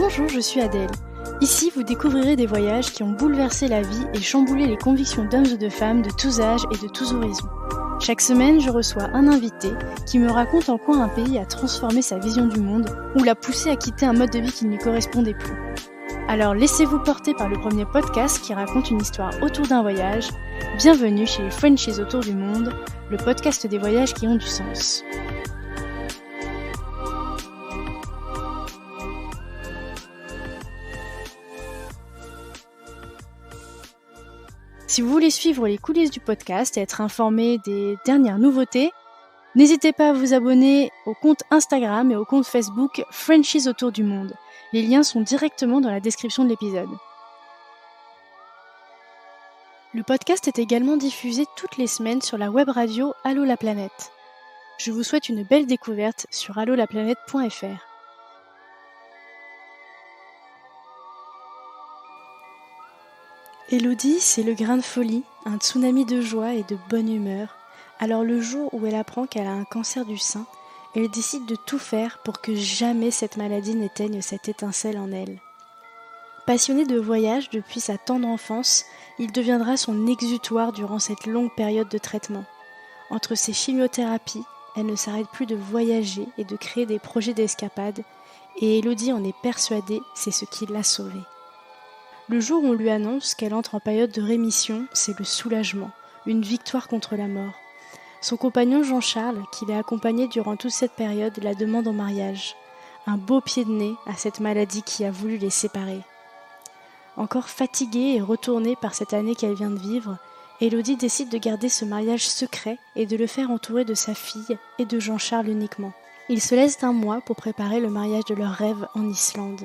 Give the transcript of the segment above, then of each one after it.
Bonjour, je suis Adèle. Ici, vous découvrirez des voyages qui ont bouleversé la vie et chamboulé les convictions d'hommes ou de femmes de tous âges et de tous horizons. Chaque semaine, je reçois un invité qui me raconte en quoi un pays a transformé sa vision du monde ou l'a poussé à quitter un mode de vie qui ne lui correspondait plus. Alors laissez-vous porter par le premier podcast qui raconte une histoire autour d'un voyage. Bienvenue chez les Frenchies autour du monde, le podcast des voyages qui ont du sens. Si vous voulez suivre les coulisses du podcast et être informé des dernières nouveautés, n'hésitez pas à vous abonner au compte Instagram et au compte Facebook Frenchies autour du monde. Les liens sont directement dans la description de l'épisode. Le podcast est également diffusé toutes les semaines sur la web radio Allô la planète. Je vous souhaite une belle découverte sur allolaplanète.fr. Élodie, c'est le grain de folie, un tsunami de joie et de bonne humeur. Alors le jour où elle apprend qu'elle a un cancer du sein, elle décide de tout faire pour que jamais cette maladie n'éteigne cette étincelle en elle. Passionné de voyage depuis sa tendre enfance, il deviendra son exutoire durant cette longue période de traitement. Entre ses chimiothérapies, elle ne s'arrête plus de voyager et de créer des projets d'escapade, et Élodie en est persuadée, c'est ce qui l'a sauvée. Le jour où on lui annonce qu'elle entre en période de rémission, c'est le soulagement, une victoire contre la mort. Son compagnon Jean-Charles, qui l'a accompagné durant toute cette période, la demande en mariage. Un beau pied de nez à cette maladie qui a voulu les séparer. Encore fatiguée et retournée par cette année qu'elle vient de vivre, Élodie décide de garder ce mariage secret et de le faire entourer de sa fille et de Jean-Charles uniquement. Ils se laissent un mois pour préparer le mariage de leur rêve en Islande.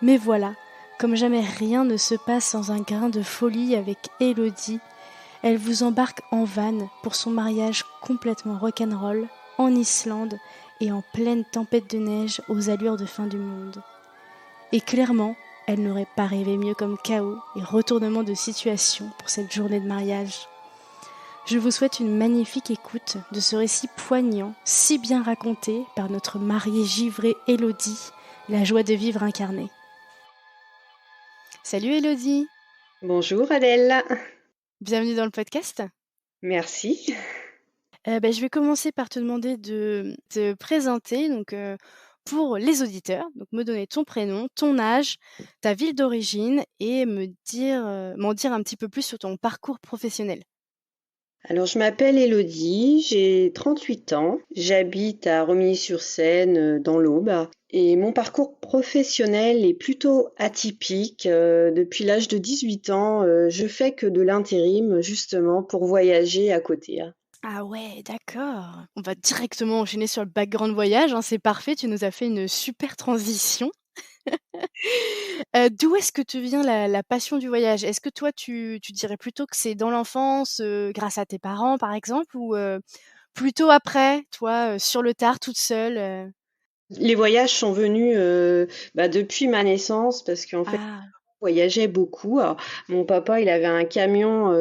Mais voilà, comme jamais rien ne se passe sans un grain de folie avec Élodie, elle vous embarque en van pour son mariage complètement rock'n'roll, en Islande et en pleine tempête de neige aux allures de fin du monde. Et clairement, elle n'aurait pas rêvé mieux comme chaos et retournement de situation pour cette journée de mariage. Je vous souhaite une magnifique écoute de ce récit poignant, si bien raconté par notre mariée givrée Élodie, la joie de vivre incarnée. Salut Élodie. Bonjour Adèle. Bienvenue dans le podcast. Merci. Je vais commencer par te demander de te présenter pour les auditeurs, donc me donner ton prénom, ton âge, ta ville d'origine et m'en dire un petit peu plus sur ton parcours professionnel. Alors je m'appelle Élodie, j'ai 38 ans, j'habite à Romilly-sur-Seine dans l'Aube et mon parcours professionnel est plutôt atypique. Depuis l'âge de 18 ans, je fais que de l'intérim justement pour voyager à côté. Ah ouais, d'accord. On va directement enchaîner sur le background voyage, c'est parfait, tu nous as fait une super transition. D'où est-ce que te vient la passion du voyage? Est-ce que toi tu dirais plutôt que c'est dans l'enfance, grâce à tes parents par exemple ou, plutôt après, toi, sur le tard toute seule? Les voyages sont venus depuis ma naissance parce qu'en fait, Ah, je voyageais beaucoup. Alors, mon papa, il avait un camion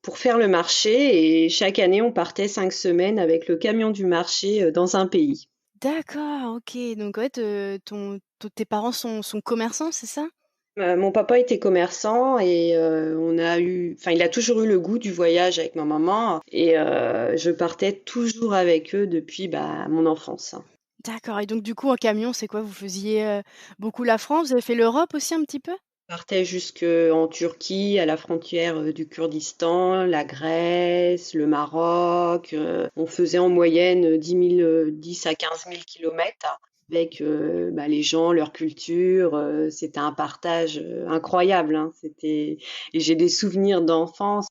pour faire le marché et chaque année, on partait 5 semaines avec le camion du marché dans un pays. d'accord, OK, donc ouais, tes parents sont commerçants, c'est ça? Mon papa était commerçant et il a toujours eu le goût du voyage avec ma maman et je partais toujours avec eux depuis mon enfance. D'accord et donc du coup en camion, c'est quoi? Vous faisiez, beaucoup la France? Vous avez fait l'Europe aussi un petit peu? On partait jusqu'en Turquie, à la frontière du Kurdistan, la Grèce, le Maroc. On faisait en moyenne 10 à 15 000 kilomètres avec les gens, leur culture. C'était un partage incroyable, hein. Et j'ai des souvenirs d'enfance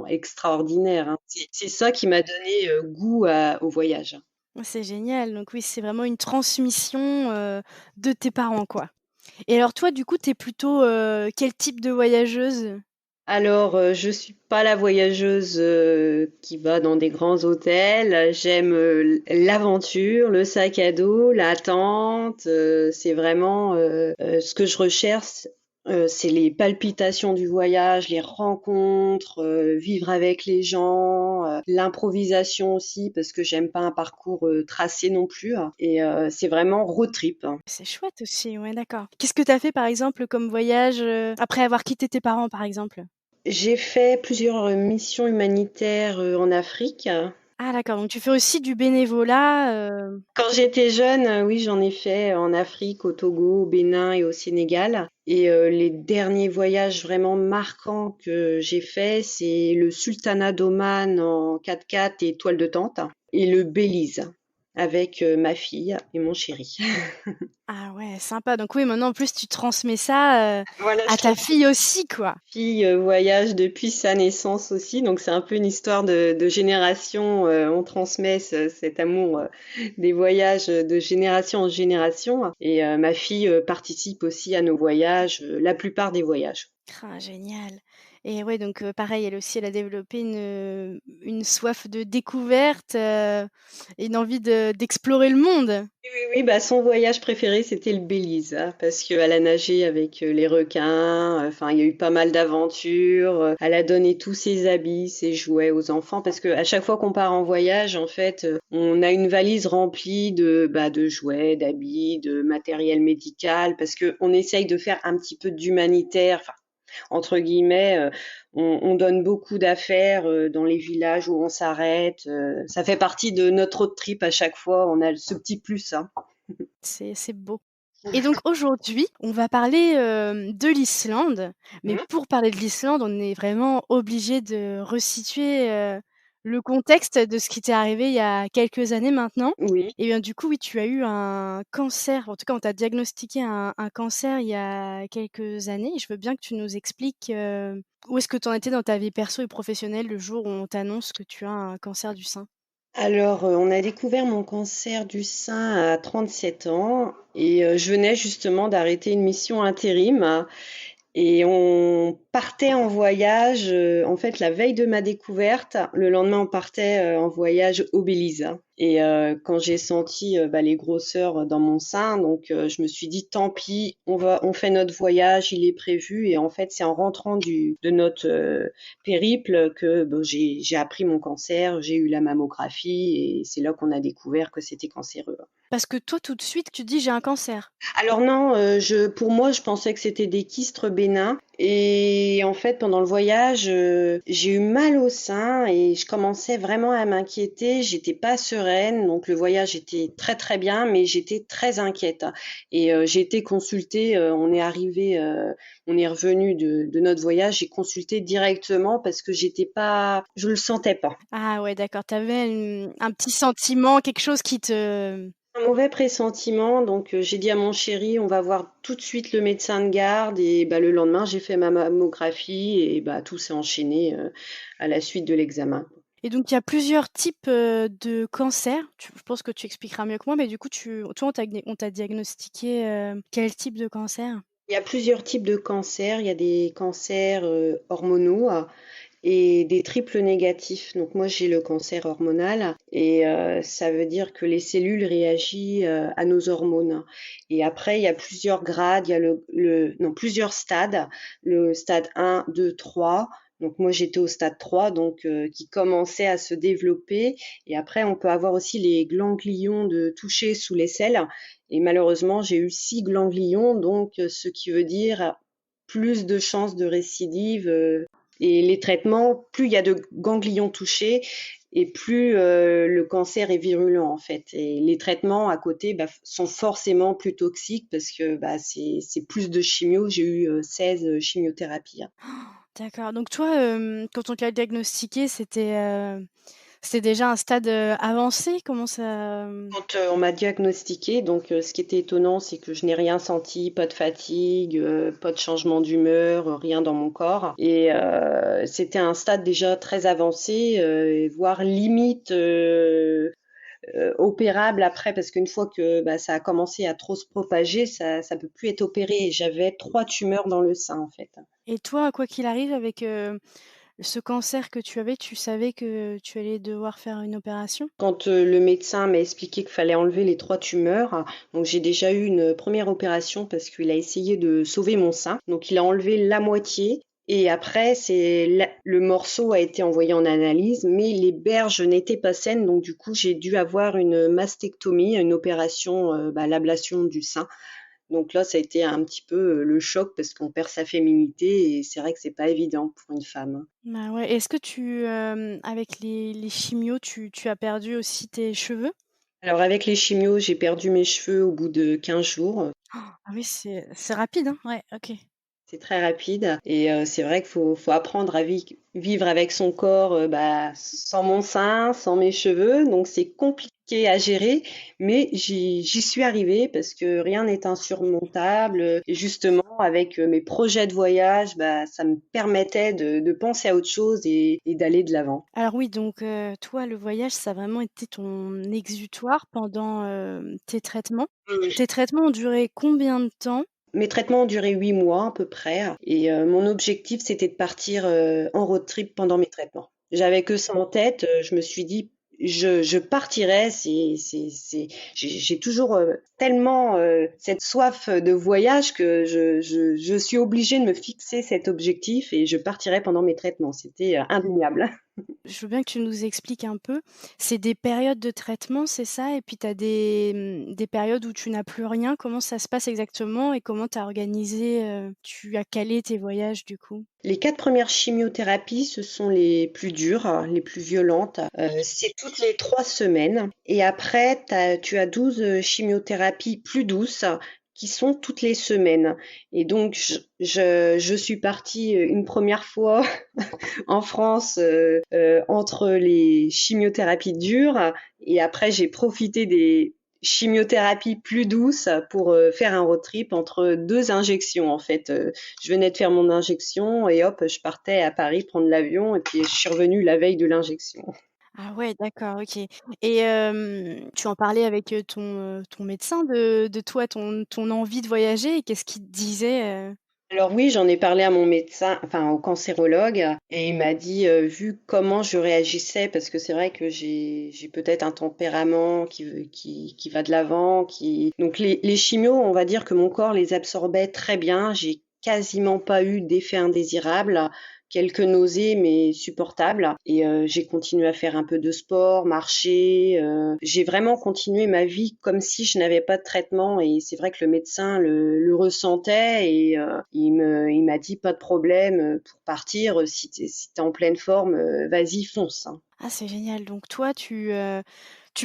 extraordinaires, hein. C'est ça qui m'a donné goût au voyage. Oh, c'est génial, donc oui, c'est vraiment une transmission, de tes parents, quoi. Et alors toi, du coup, tu es plutôt, quel type de voyageuse? Alors, je suis pas la voyageuse qui va dans des grands hôtels. J'aime l'aventure, le sac à dos, l'attente. C'est vraiment ce que je recherche. C'est les palpitations du voyage, les rencontres, vivre avec les gens. l'improvisation aussi parce que j'aime pas un parcours tracé non plus. Et c'est vraiment road trip. C'est chouette aussi, ouais, d'accord. Qu'est-ce que tu as fait, par exemple, comme voyage, après avoir quitté tes parents, par exemple? J'ai fait plusieurs missions humanitaires en Afrique. Ah d'accord, donc tu fais aussi du bénévolat, Quand j'étais jeune, oui, j'en ai fait en Afrique, au Togo, au Bénin et au Sénégal. Et les derniers voyages vraiment marquants que j'ai faits, c'est le Sultanat d'Oman en 4x4 et toile de tente, et le Belize avec ma fille et mon chéri. ah ouais, sympa. Donc oui, maintenant en plus tu transmets ça, Voilà, à je ta transmets. fille aussi, quoi. Fille voyage depuis sa naissance aussi, donc c'est un peu une histoire de génération. On transmet cet amour des voyages de génération en génération. Et ma fille participe aussi à nos voyages, la plupart des voyages. Ah génial et ouais donc pareil, elle aussi, elle a développé une soif de découverte, et une envie d'explorer le monde. Oui, oui, oui, bah son voyage préféré, c'était le Belize, hein, parce qu'elle a nagé avec les requins. Enfin, il y a eu pas mal d'aventures. Elle a donné tous ses habits, ses jouets aux enfants, parce que à chaque fois qu'on part en voyage, en fait, on a une valise remplie de jouets, d'habits, de matériel médical, parce que on essaye de faire un petit peu d'humanitaire. Enfin, entre guillemets, on donne beaucoup d'affaires dans les villages où on s'arrête. Ça fait partie de notre road trip à chaque fois. On a ce petit plus, hein. C'est beau et donc aujourd'hui, on va parler, de l'Islande, mais Mhm. pour parler de l'Islande, on est vraiment obligé de resituer, le contexte de ce qui t'est arrivé il y a quelques années maintenant Oui. et bien, du coup, oui, tu as eu un cancer, en tout cas, on t'a diagnostiqué un cancer il y a quelques années et je veux bien que tu nous expliques, où est-ce que tu en étais dans ta vie perso et professionnelle le jour où on t'annonce que tu as un cancer du sein? Alors, on a découvert mon cancer du sein à 37 ans et je venais justement d'arrêter une mission intérim. Et on partait en voyage, en fait, la veille de ma découverte. Le lendemain, on partait en voyage au Belize. Et quand j'ai senti les grosseurs dans mon sein, donc je me suis dit, tant pis, on fait notre voyage, il est prévu. Et en fait, c'est en rentrant de notre périple que bon, j'ai appris mon cancer, j'ai eu la mammographie et c'est là qu'on a découvert que c'était cancéreux. Parce que toi, tout de suite, tu dis: «J'ai un cancer». Alors non, pour moi, je pensais que c'était des kystes bénins. Et en fait, pendant le voyage, j'ai eu mal au sein et je commençais vraiment à m'inquiéter. J'étais pas sereine, donc le voyage était très très bien, mais j'étais très inquiète. Et j'ai été consultée. On est revenu de notre voyage. J'ai consulté directement parce que j'étais pas, je le sentais pas. Ah ouais, d'accord, tu avais un petit sentiment, quelque chose qui te Un mauvais pressentiment, donc j'ai dit à mon chéri: «On va voir tout de suite le médecin de garde» et bah, le lendemain, j'ai fait ma mammographie et bah, tout s'est enchaîné, à la suite de l'examen. et donc il y a plusieurs types, de cancers. Je pense que tu expliqueras mieux que moi, mais du coup, toi, on t'a diagnostiqué, quel type de cancer? Il y a plusieurs types de cancers. Il y a des cancers, hormonaux et des triples négatifs. Donc moi, j'ai le cancer hormonal et ça veut dire que les cellules réagissent, à nos hormones. Et après, il y a plusieurs grades, il y a non, plusieurs stades. Le stade 1, 2, 3. Donc moi, j'étais au stade 3, donc qui commençait à se développer. Et après, on peut avoir aussi les ganglions de toucher sous les selles. Et malheureusement, j'ai eu 6 ganglions, donc ce qui veut dire plus de chances de récidive. Et les traitements, plus il y a de ganglions touchés et plus le cancer est virulent en fait. Et les traitements à côté sont forcément plus toxiques parce que c'est plus de chimio. J'ai eu 16 chimiothérapies, hein. D'accord, donc toi, quand on te l'a diagnostiqué, c'était déjà un stade, avancé? Comment ça, Quand on m'a diagnostiqué, donc ce qui était étonnant, c'est que je n'ai rien senti, pas de fatigue, pas de changement d'humeur, rien dans mon corps. Et c'était un stade déjà très avancé, voire limite opérable après, parce qu'une fois que ça a commencé à trop se propager, ça peut plus être opéré. Et j'avais 3 tumeurs dans le sein en fait. et toi, quoi qu'il arrive avec, ce cancer que tu avais, tu savais que tu allais devoir faire une opération? Quand le médecin m'a expliqué qu'il fallait enlever les 3 tumeurs, donc j'ai déjà eu une première opération parce qu'il a essayé de sauver mon sein. Donc il a enlevé la moitié Et après, le morceau a été envoyé en analyse, mais les berges n'étaient pas saines, donc du coup, j'ai dû avoir une mastectomie, une opération, l'ablation du sein. Donc là, ça a été un petit peu le choc parce qu'on perd sa féminité et c'est vrai que c'est pas évident pour une femme, hein. Bah, ouais. Est-ce que avec les chimios, tu as perdu aussi tes cheveux? Alors avec les chimios, j'ai perdu mes cheveux au bout de 15 jours. Ah oui, c'est rapide, hein? Ouais, OK. C'est très rapide et c'est vrai qu'il faut apprendre à vivre avec son corps, sans mon sein, sans mes cheveux, donc c'est compliqué à gérer, mais j'y suis arrivée parce que rien n'est insurmontable, et justement avec, mes projets de voyage, ça me permettait de penser à autre chose et d'aller de l'avant. Alors oui, donc toi, le voyage, ça a vraiment été ton exutoire pendant, tes traitements. Mmh. Tes traitements ont duré combien de temps? Mes traitements ont duré 8 mois à peu près et mon objectif, c'était de partir, en road trip pendant mes traitements. J'avais que ça en tête, je me suis dit: «Je partirai». J'ai toujours, tellement, cette soif de voyage que je suis obligée de me fixer cet objectif et je partirai pendant mes traitements. C'était, indéniable. Je veux bien que tu nous expliques un peu. C'est des périodes de traitement, c'est ça? Et puis tu as des périodes où tu n'as plus rien. Comment ça se passe exactement et comment tu as organisé, tu as calé tes voyages du coup? Les 4 premières chimiothérapies, ce sont les plus dures, les plus violentes. C'est toutes les 3 semaines et après tu as 12 chimiothérapies plus douces qui sont toutes les semaines et donc je suis partie, une première fois en France, entre les chimiothérapies dures et après j'ai profité des chimiothérapies plus douces pour faire un road trip entre deux injections en fait. Je venais de faire mon injection et hop, je partais à Paris prendre l'avion et puis je suis revenue la veille de l'injection. Ah ouais, d'accord, OK. Et tu en parlais avec, ton médecin de toi, ton envie de voyager et qu'est-ce qu'il te disait? Alors oui, j'en ai parlé à mon médecin, enfin au cancérologue, et il m'a dit, vu comment je réagissais, parce que c'est vrai que j'ai peut-être un tempérament qui va de l'avant, donc les chimios, on va dire que mon corps les absorbait très bien. J'ai quasiment pas eu d'effets indésirables, quelques nausées, mais supportables. Et j'ai continué à faire un peu de sport, marcher. J'ai vraiment continué ma vie comme si je n'avais pas de traitement. Et c'est vrai que le médecin le ressentait et il m'a dit pas de problème pour partir. Si t'es en pleine forme, vas-y, fonce, hein. Ah, c'est génial. Donc toi, tu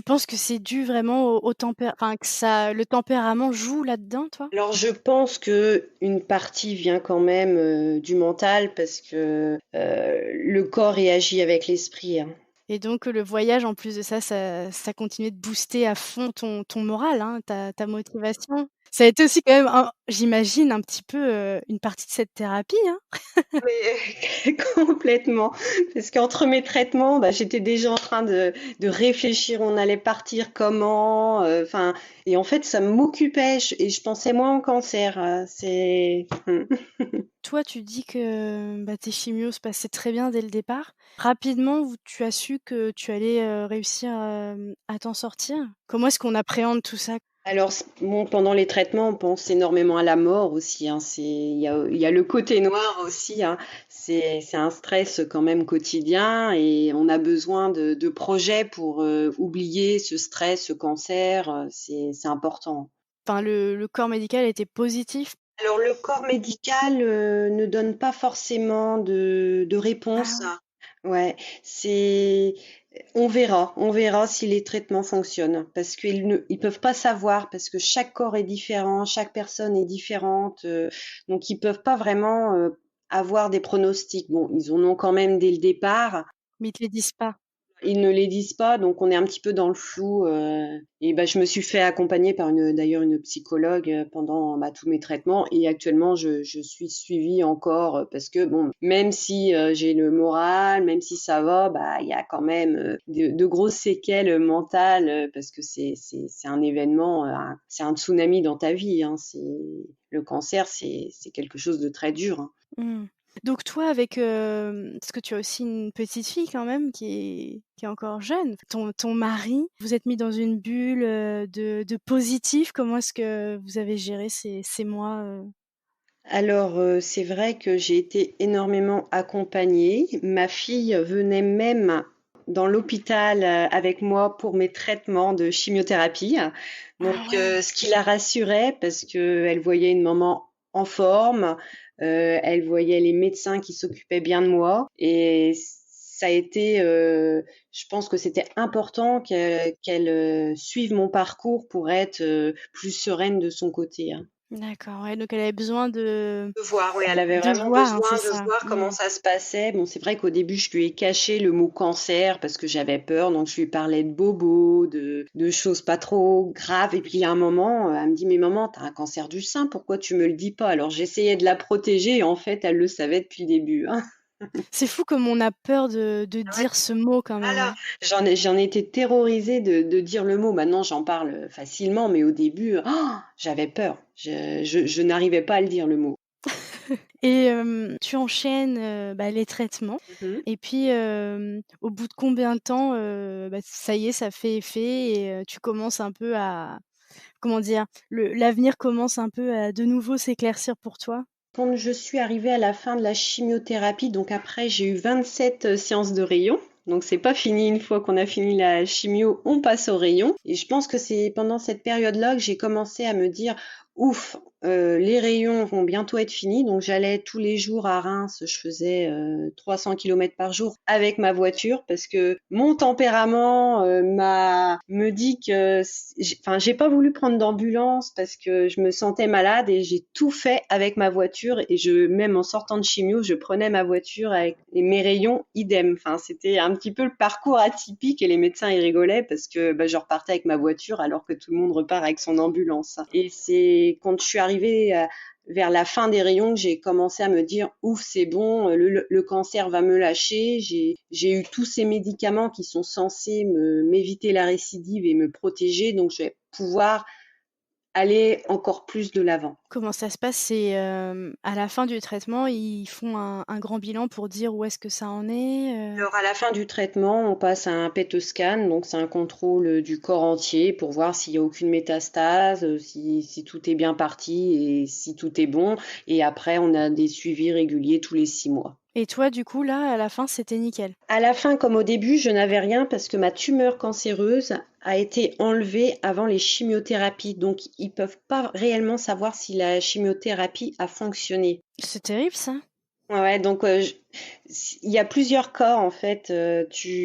penses que c'est dû vraiment au enfin que ça le tempérament joue là-dedans, toi? Alors je pense que une partie vient quand même du mental parce que le corps réagit avec l'esprit, hein. Et donc le voyage en plus de ça, ça continuait de booster à fond ton moral, hein, ta motivation. Ça a été aussi quand même j'imagine un petit peu, une partie de cette thérapie, hein? Mais complètement, parce qu'entre mes traitements, j'étais déjà en train de réfléchir, on allait partir comment, enfin, et en fait, ça m'occupait et je pensais moins au cancer. C'est Toi, tu dis que, bah, tes chimios se passaient très bien dès le départ. Rapidement, tu as su que tu allais, réussir, à t'en sortir? Comment est-ce qu'on appréhende tout ça? Alors, bon, pendant les traitements, on pense énormément à la mort aussi, hein. Il y a le côté noir aussi, hein. C'est un stress quand même quotidien et on a besoin de projets pour oublier ce stress, ce cancer. C'est important. Enfin, le corps médical était positif? Alors, le corps médical ne donne pas forcément de Ah réponse. ouais. Ouais, c'est on verra si les traitements fonctionnent parce ils peuvent pas savoir parce que chaque corps est différent, chaque personne est différente, donc ils peuvent pas vraiment avoir des pronostics. Bon, ils en ont quand même dès le départ. Mais ils te les disent pas? Ils ne les disent pas, donc on est un petit peu dans le flou. Et je me suis fait accompagner par d'ailleurs une psychologue pendant tous mes traitements. Et actuellement, je suis suivie encore parce que bon, même si j'ai le moral, même si ça va, il y a quand même de grosses séquelles mentales parce que c'est un événement, c'est un tsunami dans ta vie, hein. Le cancer, c'est quelque chose de très dur, hein. Mmh. Donc toi avec, parce que tu as aussi une petite fille quand même qui est encore jeune, ton mari, vous êtes mis dans une bulle, de positif. Comment est-ce que vous avez géré ces mois? Alors, c'est vrai que j'ai été énormément accompagnée. Ma fille venait même dans l'hôpital, avec moi pour mes traitements de chimiothérapie. Donc, Ah ouais. ce qui la rassurait parce qu'elle voyait une maman en forme, elle voyait les médecins qui s'occupaient bien de moi et ça a été, je pense que c'était important qu'elle suive mon parcours pour être, plus sereine de son côté, hein. D'accord, ouais, donc elle avait besoin De voir, oui, elle avait de vraiment voir, hein, besoin c'est de ça. voir comment Mmh. ça se passait. Bon, c'est vrai qu'au début, je lui ai caché le mot cancer parce que j'avais peur, donc je lui parlais de bobos, de choses pas trop graves. Et puis, il y a un moment, elle me dit, mais maman, t'as un cancer du sein, pourquoi tu me le dis pas? Alors, j'essayais de la protéger et en fait, elle le savait depuis le début, hein. C'est fou comme on a peur de Ouais, dire ce mot quand même, voilà. hein. J'en ai été terrorisée de dire le mot. Maintenant, j'en parle facilement, mais au début, j'avais peur. Je n'arrivais pas à le dire, le mot. Et tu enchaînes, les traitements Mhm. et puis, au bout de combien de temps, ça y est, ça fait effet et tu commences un peu à comment dire? L'avenir commence un peu à de nouveau s'éclaircir pour toi? Quand je suis arrivée à la fin de la chimiothérapie, donc après j'ai eu 27 séances de rayons. Donc c'est pas fini, une fois qu'on a fini la chimio, on passe au rayon. Et je pense que c'est pendant cette période-là que j'ai commencé à me dire, ouf, les rayons vont bientôt être finis. Donc j'allais tous les jours à Reims, je faisais 300 km par jour avec ma voiture parce que mon tempérament me dit que, enfin, j'ai pas voulu prendre d'ambulance parce que je me sentais malade et j'ai tout fait avec ma voiture et même en sortant de chimio, je prenais ma voiture avec et mes rayons idem. Enfin, c'était un petit peu le parcours atypique et les médecins ils rigolaient parce que je repartais avec ma voiture alors que tout le monde repart avec son ambulance. Et c'est quand je suis arrivée vers la fin des rayons que j'ai commencé à me dire ouf, c'est bon, le cancer va me lâcher. J'ai eu tous ces médicaments qui sont censés m'éviter la récidive et me protéger, donc je vais pouvoir aller encore plus de l'avant. Comment ça se passe? C'est, à la fin du traitement, ils font un grand bilan pour dire où est-ce que ça en est? Alors à la fin du traitement, on passe à un PET scan, donc c'est un contrôle du corps entier pour voir s'il n'y a aucune métastase, si tout est bien parti et si tout est bon. Et après, on a des suivis réguliers tous les 6 mois. Et toi, du coup, là, à la fin, c'était nickel? À la fin, comme au début, je n'avais rien parce que ma tumeur cancéreuse a été enlevée avant les chimiothérapies. Donc, ils peuvent pas réellement savoir si la chimiothérapie a fonctionné. C'est terrible ça. Ouais, ouais, donc il y a plusieurs cas en fait.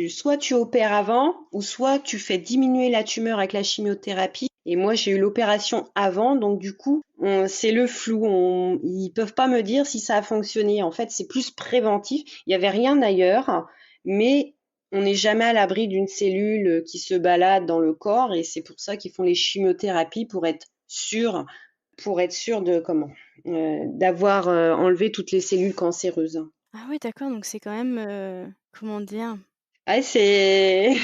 Soit tu opères avant, ou soit tu fais diminuer la tumeur avec la chimiothérapie. Et moi, j'ai eu l'opération avant, donc du coup, c'est le flou. Ils peuvent pas me dire si ça a fonctionné. En fait, c'est plus préventif. Il y avait rien ailleurs, mais on n'est jamais à l'abri d'une cellule qui se balade dans le corps, et c'est pour ça qu'ils font les chimiothérapies pour être sûr de comment d'avoir enlevé toutes les cellules cancéreuses. Ah oui, d'accord, donc c'est quand même, comment dire? Ah, c'est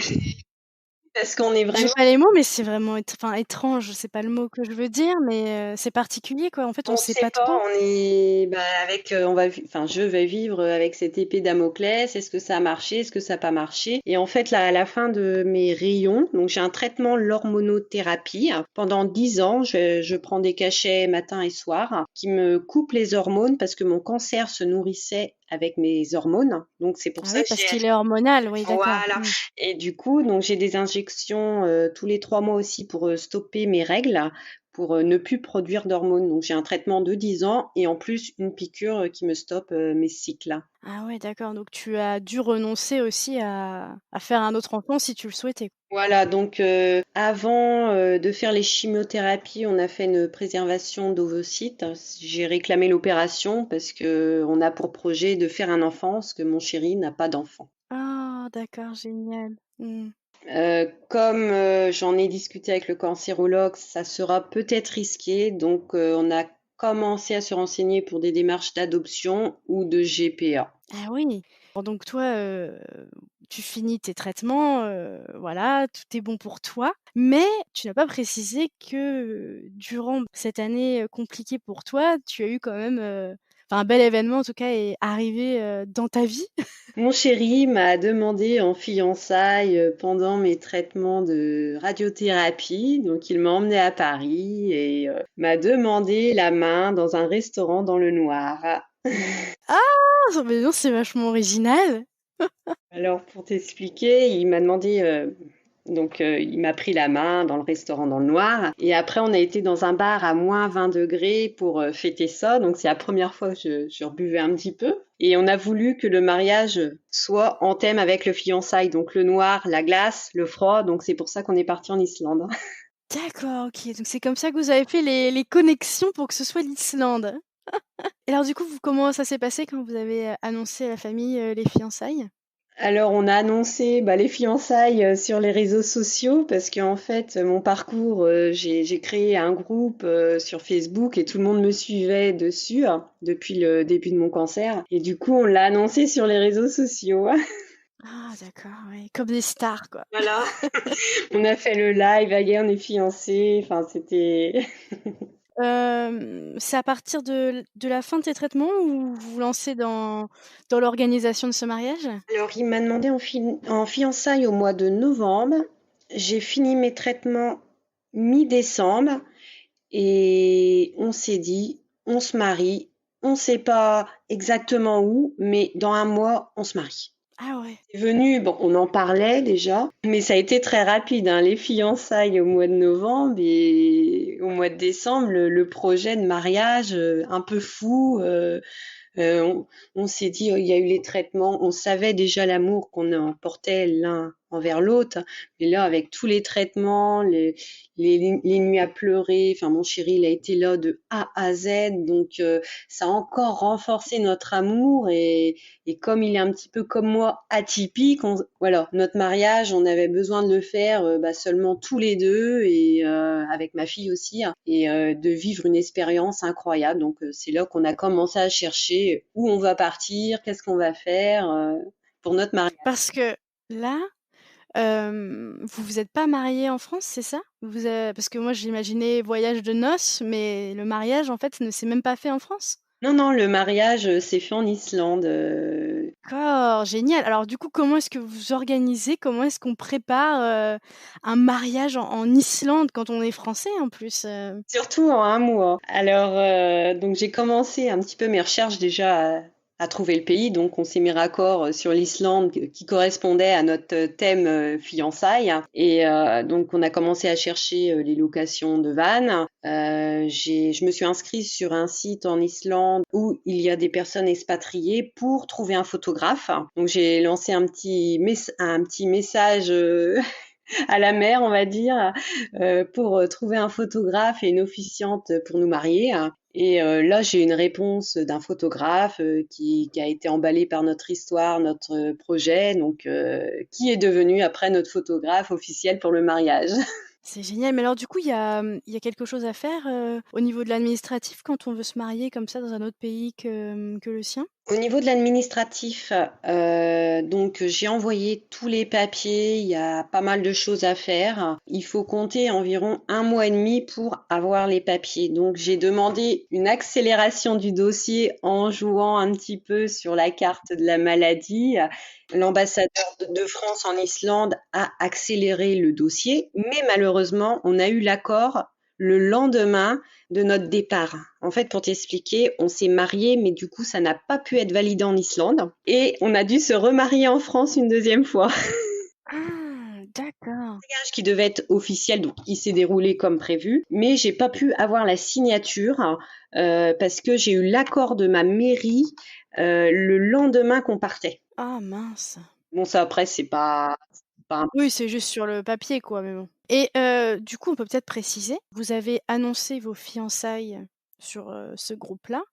parce qu'on est J'ai vraiment. pas les mots, mais c'est vraiment étrange, c'est pas le mot que je veux dire, mais c'est particulier, quoi. En fait, on On sait sait pas pas, trop. on est avec enfin je vais vivre avec cette épée Damoclès. Est-ce que ça a marché? Est-ce que ça n'a pas marché? Et en fait là, à la fin de mes rayons, donc j'ai un traitement l'hormonothérapie. Pendant 10 ans, je prends des cachets matin et soir qui me coupent les hormones parce que mon cancer se nourrissait avec mes hormones. Donc c'est pour Ah ça oui, que parce j'ai. qu'il est hormonal, oui, d'accord. Voilà. Mmh. Et du coup, donc j'ai des injections tous les 3 mois aussi pour stopper mes règles, pour ne plus produire d'hormones. Donc j'ai un traitement de 10 ans et en plus une piqûre qui me stoppe mes cycles. Ah ouais, d'accord, donc tu as dû renoncer aussi à faire un autre enfant si tu le souhaitais? Voilà, donc avant de faire les chimiothérapies, on a fait une préservation d'ovocytes. J'ai réclamé l'opération parce que on a pour projet de faire un enfant, parce que mon chéri n'a pas d'enfant. Ah d'accord, génial. Mmh. Comme j'en ai discuté avec le cancérologue, ça sera peut-être risqué, donc on a commencé à se renseigner pour des démarches d'adoption ou de GPA. Ah oui. Bon donc toi, tu finis tes traitements, voilà, tout est bon pour toi, mais tu n'as pas précisé que, durant cette année, compliquée pour toi, tu as eu quand même, enfin, un bel événement en tout cas est arrivé dans ta vie. Mon chéri m'a demandé en fiançailles pendant mes traitements de radiothérapie. Donc, il m'a emmené à Paris et m'a demandé la main dans un restaurant dans le noir. Ah, mais non, c'est vachement original. Alors, pour t'expliquer, il m'a demandé, il m'a pris la main dans le restaurant dans le noir. Et après, on a été dans un bar à moins 20 degrés pour fêter ça. Donc, c'est la première fois que je rebuvais un petit peu. Et on a voulu que le mariage soit en thème avec le fiançailles. Donc, le noir, la glace, le froid. Donc, c'est pour ça qu'on est parti en Islande. D'accord, ok. Donc c'est comme ça que vous avez fait les connexions pour que ce soit l'Islande. Et alors du coup, comment ça s'est passé quand vous avez annoncé à la famille les fiançailles? Alors, on a annoncé les fiançailles sur les réseaux sociaux parce qu'en fait, mon parcours, j'ai créé un groupe sur Facebook et tout le monde me suivait dessus depuis le début de mon cancer. Et du coup, on l'a annoncé sur les réseaux sociaux. Ah, d'accord, ouais. Comme des stars, quoi. Voilà, on a fait le live, allez, on est fiancés. Enfin, c'était. C'est à partir de la fin de tes traitements ou vous vous lancez dans l'organisation de ce mariage? Alors, il m'a demandé en fiançailles au mois de novembre. J'ai fini mes traitements mi-décembre. Et on s'est dit, on se marie, on sait pas exactement où, mais dans un mois, on se marie. Ah ouais. C'est venu, bon, on en parlait déjà, mais ça a été très rapide, hein, les fiançailles au mois de novembre et au mois de décembre, le projet de mariage un peu fou. Euh, on, on s'est dit, il y a eu les traitements, on savait déjà l'amour qu'on en portait l'un envers l'autre, mais là, avec tous les traitements, les nuits à pleurer, enfin, mon chéri, il a été là de A à Z, donc ça a encore renforcé notre amour, et comme il est un petit peu comme moi, atypique, voilà, notre mariage, on avait besoin de le faire seulement tous les deux, et avec ma fille aussi, hein, et de vivre une expérience incroyable. Donc c'est là qu'on a commencé à chercher où on va partir, qu'est-ce qu'on va faire pour notre mariage. Parce que là, vous vous êtes pas mariés en France, c'est ça? Parce que moi j'imaginais voyage de noces, mais le mariage en fait ne s'est même pas fait en France? Non, non, le mariage s'est fait en Islande. D'accord, génial. Alors du coup, comment est-ce que vous organisez? Comment est-ce qu'on prépare, un mariage en Islande quand on est français en plus? Surtout en un mois. Alors, donc j'ai commencé un petit peu mes recherches déjà à trouver le pays. Donc, on s'est mis raccord sur l'Islande qui correspondait à notre thème fiançailles. Et donc, on a commencé à chercher les locations de vannes. Je me suis inscrite sur un site en Islande où il y a des personnes expatriées pour trouver un photographe. Donc, j'ai lancé un petit message à la mer, on va dire, pour trouver un photographe et une officiante pour nous marier. Et là, j'ai une réponse d'un photographe qui a été emballé par notre histoire, notre projet, donc qui est devenu après notre photographe officiel pour le mariage. C'est génial, mais alors du coup, il y a quelque chose à faire, au niveau de l'administratif quand on veut se marier comme ça dans un autre pays que le sien? Au niveau de l'administratif, donc j'ai envoyé tous les papiers, il y a pas mal de choses à faire. Il faut compter environ un mois et demi pour avoir les papiers. Donc j'ai demandé une accélération du dossier en jouant un petit peu sur la carte de la maladie. L'ambassadeur de France en Islande a accéléré le dossier, mais malheureusement, on a eu l'accord le lendemain de notre départ. En fait, pour t'expliquer, on s'est mariés, mais du coup, ça n'a pas pu être validé en Islande. Et on a dû se remarier en France une deuxième fois. Ah, d'accord. Le mariage qui devait être officiel, donc il s'est déroulé comme prévu, mais j'ai pas pu avoir la signature parce que j'ai eu l'accord de ma mairie le lendemain qu'on partait. Ah mince. Bon, ça après, c'est pas un. Oui, c'est juste sur le papier quoi, mais bon. Et du coup, on peut peut-être préciser, vous avez annoncé vos fiançailles sur, ce groupe-là,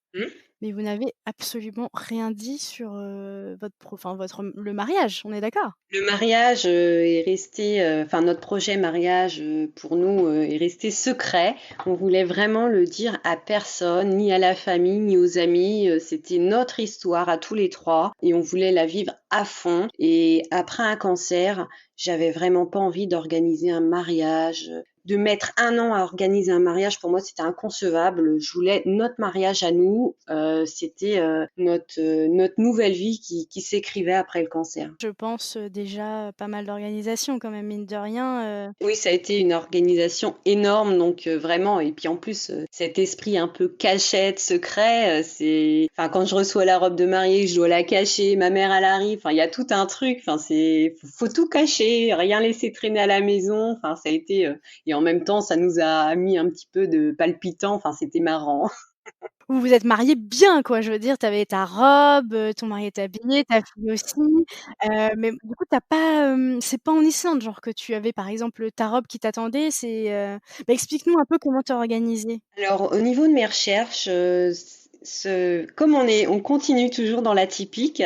mais vous n'avez absolument rien dit sur, votre le mariage, on est d'accord? Le mariage est resté, enfin notre projet mariage pour nous est resté secret. On voulait vraiment le dire à personne, ni à la famille, ni aux amis. C'était notre histoire à tous les trois et on voulait la vivre à fond. Et après un cancer, j'avais vraiment pas envie d'organiser un mariage de mettre 1 an à organiser un mariage, pour moi, c'était inconcevable. Je voulais notre mariage à nous. C'était notre nouvelle vie qui s'écrivait après le cancer. Je pense, déjà pas mal d'organisation quand même, mine de rien, Oui, ça a été une organisation énorme, donc vraiment, et puis en plus, cet esprit un peu cachette, secret, enfin, quand je reçois la robe de mariée, je dois la cacher, ma mère, elle arrive, enfin, il y a tout un truc, enfin, faut tout cacher, rien laisser traîner à la maison, enfin, ça a été, et en même temps, ça nous a mis un petit peu de palpitant, enfin, c'était marrant. vous vous êtes mariés bien quoi, je veux dire, tu avais ta robe, ton mari était habillé, ta fille aussi, mais du coup tu as pas, c'est pas en Islande genre que tu avais par exemple ta robe qui t'attendait, explique-nous un peu comment tu as organisé? Alors, au niveau de mes recherches, comme on continue toujours dans l'atypique,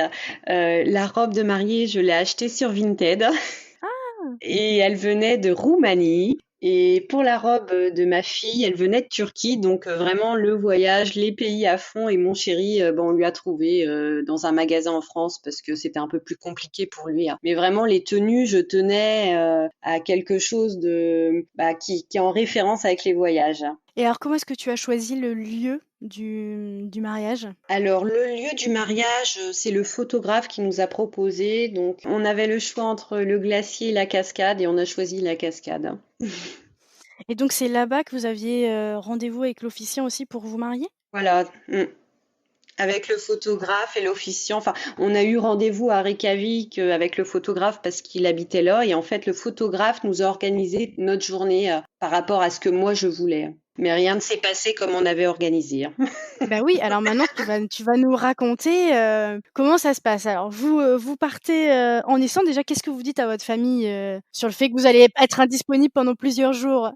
la robe de mariée, je l'ai achetée sur Vinted. Ah! Et elle venait de Roumanie. Et pour la robe de ma fille, elle venait de Turquie. Donc vraiment le voyage, les pays à fond. Et mon chéri, on lui a trouvé dans un magasin en France parce que c'était un peu plus compliqué pour lui, hein. Mais vraiment les tenues, je tenais à quelque chose qui est en référence avec les voyages. Et alors comment est-ce que tu as choisi le lieu du mariage? Alors, le lieu du mariage, c'est le photographe qui nous a proposé. Donc, on avait le choix entre le glacier et la cascade et on a choisi la cascade. Et donc c'est là-bas que vous aviez, rendez-vous avec l'officiant aussi pour vous marier? Voilà. Avec le photographe et l'officiant. Enfin, on a eu rendez-vous à Reykjavik avec le photographe parce qu'il habitait là. Et en fait, le photographe nous a organisé notre journée par rapport à ce que moi je voulais. Mais rien ne s'est passé comme on avait organisé, hein. Bah oui, alors maintenant tu vas nous raconter, comment ça se passe. Alors vous partez, en Islande, déjà qu'est-ce que vous dites à votre famille, sur le fait que vous allez être indisponible pendant plusieurs jours?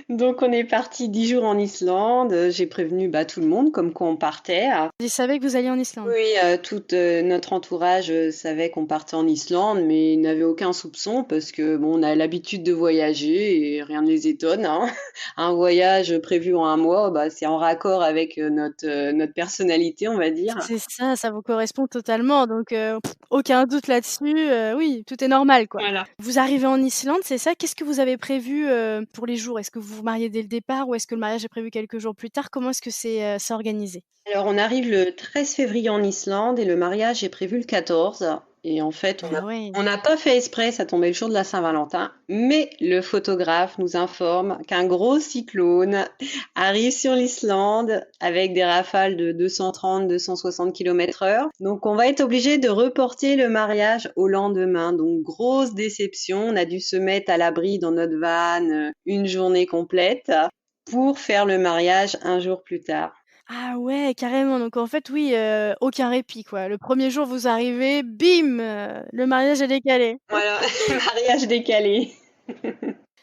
Donc, on est parti 10 jours en Islande. J'ai prévenu tout le monde comme quoi on partait. Ils savaient que vous alliez en Islande? Oui, tout notre entourage savait qu'on partait en Islande, mais ils n'avaient aucun soupçon parce que bon, on a l'habitude de voyager et rien ne les étonne, hein. Un voyage prévu en un mois, c'est en raccord avec notre personnalité, on va dire. C'est ça, ça vous correspond totalement donc aucun doute là-dessus, oui, tout est normal, quoi. Voilà. Vous arrivez en Islande, c'est ça? Qu'est-ce que vous avez prévu, pour les jours? Est-ce que vous vous mariez dès le départ ou est-ce que le mariage est prévu quelques jours plus tard? Comment est-ce que c'est organisé? Alors, on arrive le 13 février en Islande et le mariage est prévu le 14. Et en fait, Ah ouais. on n'a pas fait exprès, ça tombait le jour de la Saint-Valentin, mais le photographe nous informe qu'un gros cyclone arrive sur l'Islande avec des rafales de 230-260 km/h. Donc, on va être obligé de reporter le mariage au lendemain. Donc, grosse déception. On a dû se mettre à l'abri dans notre van une journée complète pour faire le mariage un jour plus tard. Ah ouais, carrément, donc en fait, oui, aucun répit, quoi. Le premier jour, vous arrivez, bim, le mariage est décalé. Voilà, mariage décalé.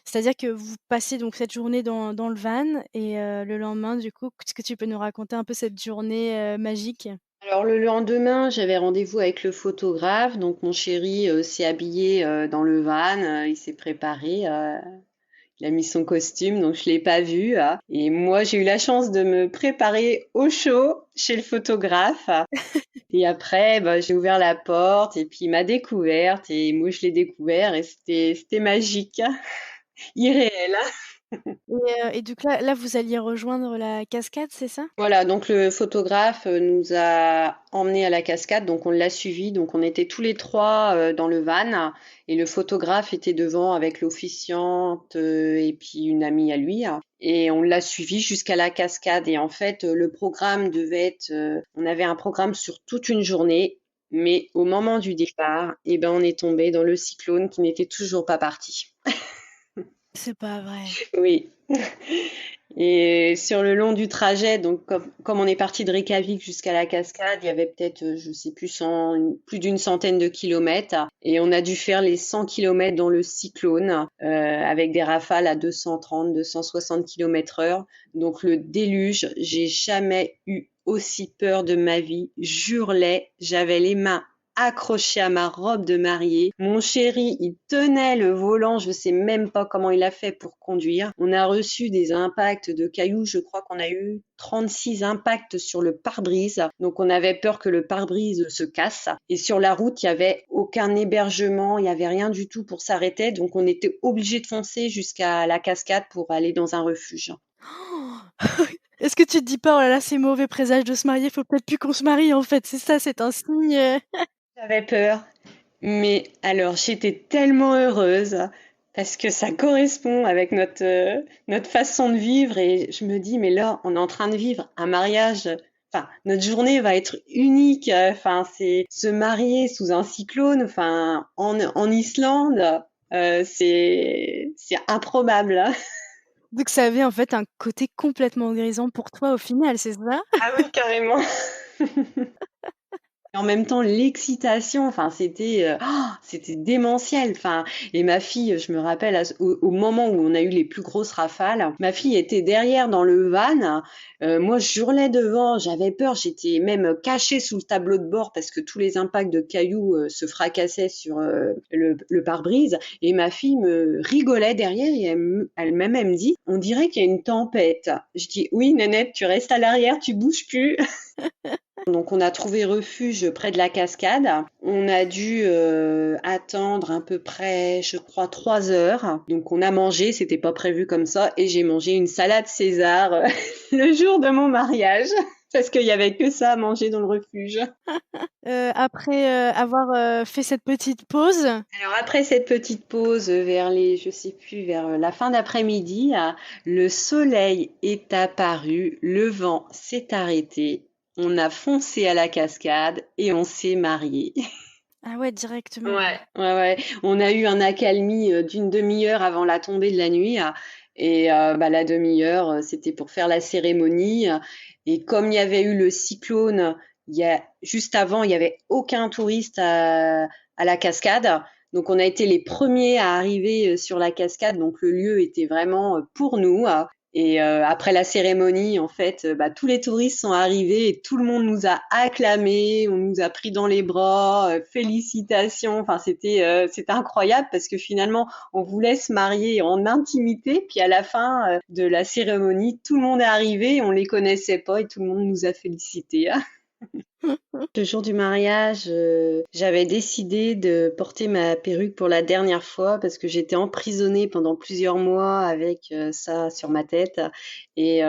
C'est-à-dire que vous passez donc cette journée dans le van et le lendemain, du coup, est-ce que tu peux nous raconter un peu cette journée, magique? Alors le lendemain, j'avais rendez-vous avec le photographe, donc mon chéri s'est habillé dans le van, il s'est préparé, il a mis son costume, donc je l'ai pas vu, hein. Et moi, j'ai eu la chance de me préparer au chaud chez le photographe. Et après, j'ai ouvert la porte et puis il m'a découverte et moi je l'ai découvert et c'était magique, irréel. Et donc là, vous alliez rejoindre la cascade, c'est ça? Voilà, donc le photographe nous a emmenés à la cascade, donc on l'a suivi, donc on était tous les trois dans le van et le photographe était devant avec l'officiante et puis une amie à lui, hein. Et on l'a suivi jusqu'à la cascade et en fait le programme devait être, on avait un programme sur toute une journée, mais au moment du départ, on est tombé dans le cyclone qui n'était toujours pas parti. C'est pas vrai. Oui. Et sur le long du trajet, donc comme on est parti de Reykjavik jusqu'à la cascade, il y avait peut-être, je sais plus, plus d'une centaine de kilomètres. Et on a dû faire les 100 kilomètres dans le cyclone, avec des rafales à 230, 260 km/h. Donc le déluge, j'ai jamais eu aussi peur de ma vie. J'hurlais, j'avais les mains accroché à ma robe de mariée. Mon chéri, il tenait le volant, je sais même pas comment il a fait pour conduire. On a reçu des impacts de cailloux, je crois qu'on a eu 36 impacts sur le pare-brise. Donc on avait peur que le pare-brise se casse. Et sur la route, il y avait aucun hébergement, il y avait rien du tout pour s'arrêter. Donc on était obligé de foncer jusqu'à la cascade pour aller dans un refuge. Est-ce que tu te dis pas: «Oh là là, c'est mauvais présage de se marier, faut peut-être plus qu'on se marie en fait», c'est ça, c'est un signe, J'avais peur. Mais alors, j'étais tellement heureuse parce que ça correspond avec notre façon de vivre et je me dis, mais là, on est en train de vivre un mariage. Enfin, notre journée va être unique. Enfin, c'est se marier sous un cyclone. Enfin, en Islande, c'est improbable. donc ça avait en fait un côté complètement grisant pour toi au final, c'est ça? Ah oui, carrément. En même temps, l'excitation, enfin, c'était démentiel. Enfin, et ma fille, je me rappelle, au moment où on a eu les plus grosses rafales, ma fille était derrière dans le van. Moi, je hurlais devant, j'avais peur, j'étais même cachée sous le tableau de bord parce que tous les impacts de cailloux se fracassaient sur le pare-brise. Et ma fille me rigolait derrière et elle me dit, on dirait qu'il y a une tempête. Je dis, oui, Nénette, tu restes à l'arrière, tu bouges plus. Donc on a trouvé refuge près de la cascade. On a dû attendre à peu près, je crois, 3 heures. Donc on a mangé, c'était pas prévu comme ça, et j'ai mangé une salade César le jour de mon mariage. Parce qu'il y avait que ça à manger dans le refuge. Après, avoir, fait cette petite pause, Alors après cette petite pause je sais plus, vers la fin d'après-midi, le soleil est apparu, le vent s'est arrêté, on a foncé à la cascade et on s'est mariés. ah ouais, directement. Ouais, ouais, ouais. On a eu un accalmie d'une demi-heure avant la tombée de la nuit. Et bah, la demi-heure, c'était pour faire la cérémonie. Et comme il y avait eu le cyclone, juste avant, il y avait aucun touriste à la cascade. Donc on a été les premiers à arriver sur la cascade. Donc le lieu était vraiment pour nous. Et après la cérémonie, en fait, bah, tous les touristes sont arrivés et tout le monde nous a acclamés, on nous a pris dans les bras, félicitations. Enfin, c'était incroyable parce que finalement, on voulait se marier en intimité, puis à la fin de la cérémonie, tout le monde est arrivé, on les connaissait pas et tout le monde nous a félicités. Le jour du mariage, j'avais décidé de porter ma perruque pour la dernière fois parce que j'étais emprisonnée pendant plusieurs mois avec ça sur ma tête. Et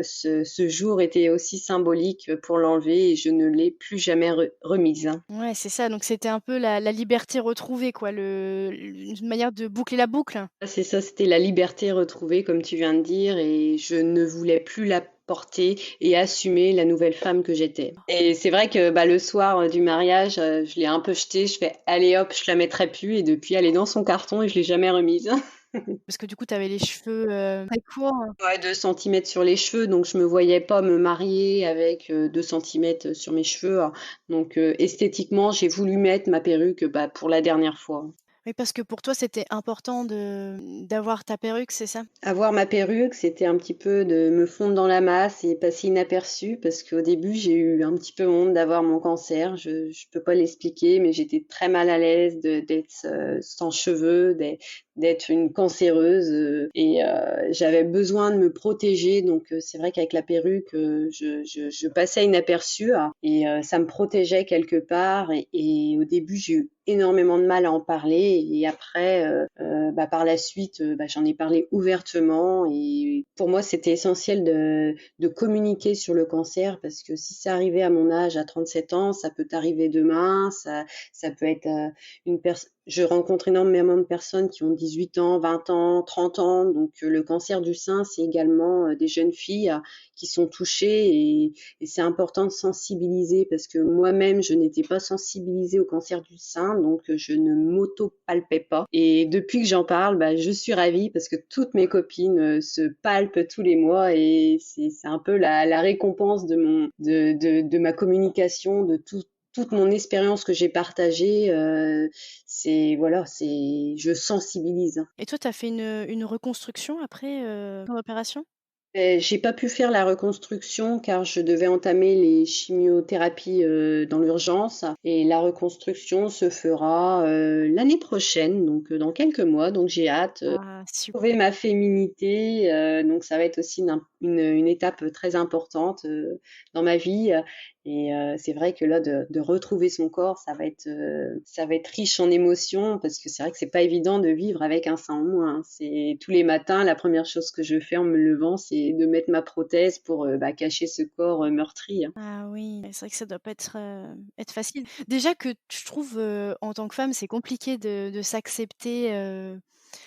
ce jour était aussi symbolique pour l'enlever et je ne l'ai plus jamais remise. Ouais, c'est ça, donc c'était un peu la liberté retrouvée quoi, une manière de boucler la boucle? C'est ça, c'était la liberté retrouvée, comme tu viens de dire, et je ne voulais plus la porter et assumer la nouvelle femme que j'étais. Et c'est vrai que bah, le soir du mariage, je l'ai un peu jetée, je fais allez hop, je la mettrai plus, et depuis elle est dans son carton et je l'ai jamais remise. Parce que du coup, tu avais les cheveux, très courts. Ouais, 2 centimètres sur les cheveux, donc je me voyais pas me marier avec 2 centimètres sur mes cheveux. Donc esthétiquement, j'ai voulu mettre ma perruque bah, pour la dernière fois. Oui, parce que pour toi, c'était important d'avoir ta perruque, c'est ça? Avoir ma perruque, c'était un petit peu de me fondre dans la masse et passer inaperçue parce qu'au début, j'ai eu un petit peu honte d'avoir mon cancer. Je peux pas l'expliquer, mais j'étais très mal à l'aise d'être sans cheveux, d'être une cancéreuse et j'avais besoin de me protéger. Donc c'est vrai qu'avec la perruque, je passais inaperçue et ça me protégeait quelque part. Et au début, j'ai eu énormément de mal à en parler et après bah, par la suite bah, j'en ai parlé ouvertement et pour moi c'était essentiel de communiquer sur le cancer parce que si ça arrivait à mon âge à 37 ans ça peut arriver demain, ça peut être une personne. Je rencontre énormément de personnes qui ont 18 ans, 20 ans, 30 ans. Donc, le cancer du sein, c'est également des jeunes filles qui sont touchées et c'est important de sensibiliser parce que moi-même, je n'étais pas sensibilisée au cancer du sein, donc je ne m'auto-palpais pas. Et depuis que j'en parle, bah, je suis ravie parce que toutes mes copines se palpent tous les mois et c'est un peu la récompense de ma communication, de toute mon expérience que j'ai partagée. C'est voilà, je sensibilise. Et toi, tu as fait une reconstruction après, ton opération? J'ai pas pu faire la reconstruction car je devais entamer les chimiothérapies dans l'urgence et la reconstruction se fera l'année prochaine, donc dans quelques mois. Donc j'ai hâte Ah, trouver super. ma féminité. Donc ça va être aussi une étape très importante dans ma vie. Et c'est vrai que là, de retrouver son corps, ça va être riche en émotions parce que c'est vrai que c'est pas évident de vivre avec un sein en moins, hein. C'est tous les matins, la première chose que je fais en me levant, c'est de mettre ma prothèse pour cacher ce corps meurtri, hein. Ah oui, c'est vrai que ça doit pas être facile. Déjà que je trouve, en tant que femme, c'est compliqué de s'accepter,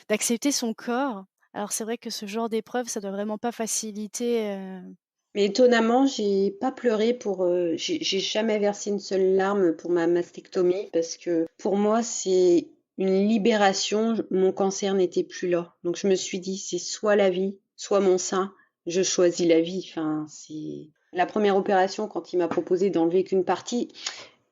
d'accepter son corps. Alors c'est vrai que ce genre d'épreuve, ça doit vraiment pas faciliter, Mais étonnamment, j'ai pas pleuré j'ai jamais versé une seule larme pour ma mastectomie parce que pour moi, c'est une libération. Mon cancer n'était plus là. Donc je me suis dit, c'est soit la vie, soit mon sein. Je choisis la vie. Enfin, c'est la première opération quand il m'a proposé d'enlever qu'une partie.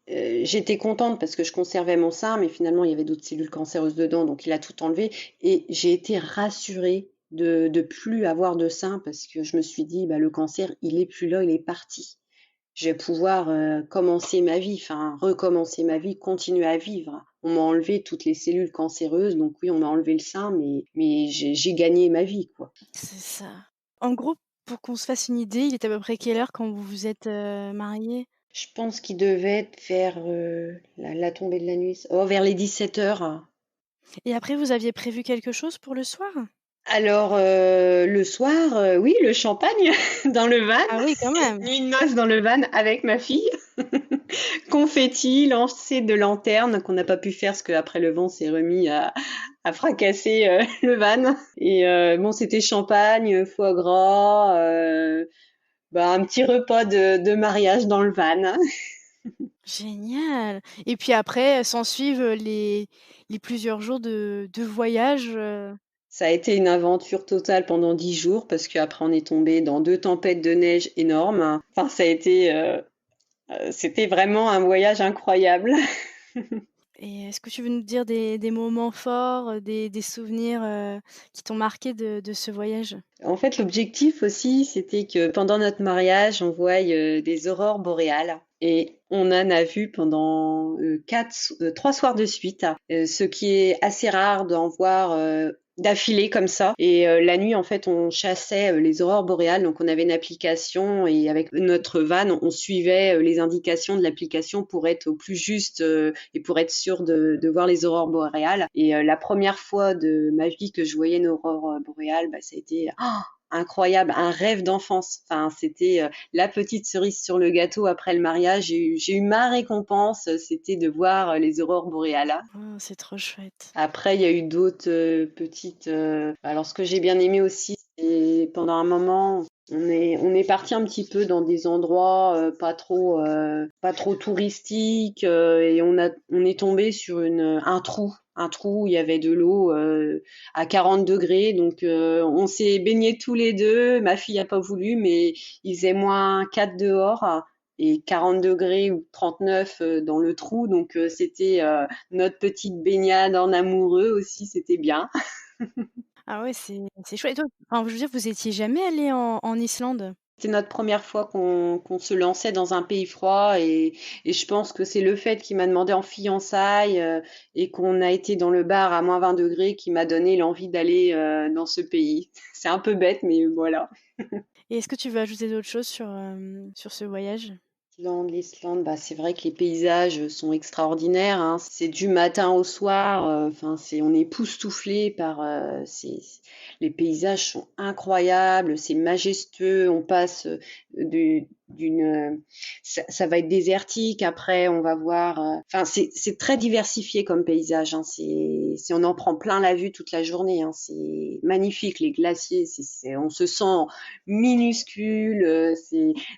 J'étais contente parce que je conservais mon sein, mais finalement il y avait d'autres cellules cancéreuses dedans, donc il a tout enlevé. Et j'ai été rassurée de plus avoir de sein parce que je me suis dit, bah, le cancer, il est plus là, il est parti. Je vais pouvoir commencer ma vie, enfin recommencer ma vie, continuer à vivre. On m'a enlevé toutes les cellules cancéreuses, donc oui, on m'a enlevé le sein, mais j'ai gagné ma vie, quoi. c'est ça. En gros, pour qu'on se fasse une idée, il est à peu près quelle heure quand vous vous êtes, mariés? Je pense qu'il devait être vers la tombée de la nuit, oh, vers les 17 heures. Et après vous aviez prévu quelque chose pour le soir? Alors, le soir, oui, le champagne dans le van, Ah oui, quand même. nuit de noces dans le van avec ma fille, confetti, lancer de lanternes qu'on n'a pas pu faire parce qu'après le vent s'est remis à fracasser le van. Et bon, c'était champagne, foie gras, un petit repas de mariage dans le van. Génial! Et puis après, s'ensuivent, les plusieurs jours de voyage, Ça a été une aventure totale pendant 10 jours parce qu'après on est tombé dans deux tempêtes de neige énormes. Enfin, c'était vraiment un voyage incroyable. et est-ce que tu veux nous dire des moments forts, des souvenirs, qui t'ont marqué de ce voyage? En fait, l'objectif aussi, c'était que pendant notre mariage, on voie des aurores boréales. Et on en a vu pendant 3 soirs de suite, ce qui est assez rare d'en voir d'affilée comme ça. Et la nuit, en fait, on chassait les aurores boréales. Donc, on avait une application et avec notre van, on suivait les indications de l'application pour être au plus juste et pour être sûr de voir les aurores boréales. Et la première fois de ma vie que je voyais une aurore boréale, bah, ça a été incroyable, un rêve d'enfance. Enfin, c'était la petite cerise sur le gâteau après le mariage. J'ai eu ma récompense, c'était de voir les aurores boréales. Oh, c'est trop chouette. Après, il y a eu d'autres petites. Alors, ce que j'ai bien aimé aussi, c'est pendant un moment, on est parti un petit peu dans des endroits pas trop touristiques et on est tombé sur un trou où il y avait de l'eau à 40 degrés. Donc, on s'est baignés tous les deux. Ma fille n'a pas voulu, mais il faisait -4 dehors et 40 degrés ou 39 dans le trou. Donc, c'était notre petite baignade en amoureux aussi, c'était bien. Ah ouais, c'est chouette. Et toi, enfin, je veux dire, vous étiez jamais allés en Islande? C'était notre première fois qu'on se lançait dans un pays froid et je pense que c'est le fait qu'il m'a demandé en fiançailles et qu'on a été dans le bar à -20 degrés qui m'a donné l'envie d'aller dans ce pays. C'est un peu bête, mais voilà. Et est-ce que tu veux ajouter d'autres choses sur ce voyage? L'Islande, bah, c'est vrai que les paysages sont extraordinaires, hein. C'est du matin au soir, enfin, on est époustouflé par, les paysages sont incroyables, c'est majestueux. On passe ça va être désertique. Après, on va voir, enfin, c'est très diversifié comme paysage, hein. On en prend plein la vue toute la journée, hein. C'est magnifique, les glaciers, on se sent minuscule,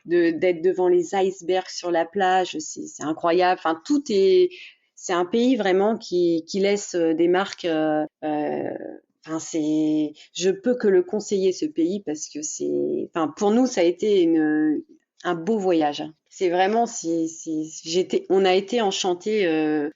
d'être devant les icebergs sur la plage, c'est incroyable. Enfin, c'est un pays vraiment qui laisse des marques. Enfin, je peux que le conseiller ce pays parce que enfin, pour nous, ça a été un beau voyage. C'est vraiment, on a été enchantés.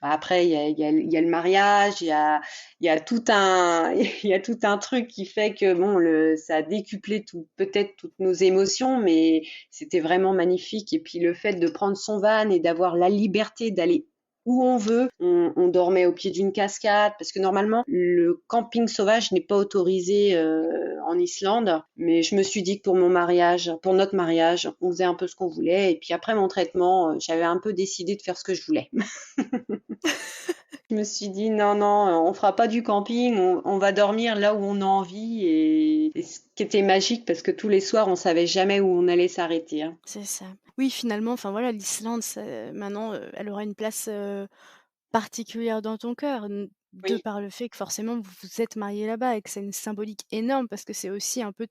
Après, il y a le mariage, il y a tout un, il y a tout un truc qui fait que bon, ça a décuplé peut-être toutes nos émotions, mais c'était vraiment magnifique. Et puis le fait de prendre son van et d'avoir la liberté d'aller où on veut. On dormait au pied d'une cascade parce que normalement le camping sauvage n'est pas autorisé en Islande. Mais je me suis dit que pour notre mariage, on faisait un peu ce qu'on voulait. Et puis après mon traitement, j'avais un peu décidé de faire ce que je voulais. Je me suis dit non, non, on fera pas du camping, on va dormir là où on a envie. Et ce qui était magique parce que tous les soirs, on savait jamais où on allait s'arrêter, hein. C'est ça. Oui, finalement, enfin voilà, l'Islande, maintenant, elle aura une place particulière dans ton cœur, de Oui. par le fait que forcément vous vous êtes mariés là-bas et que c'est une symbolique énorme parce que c'est aussi un peu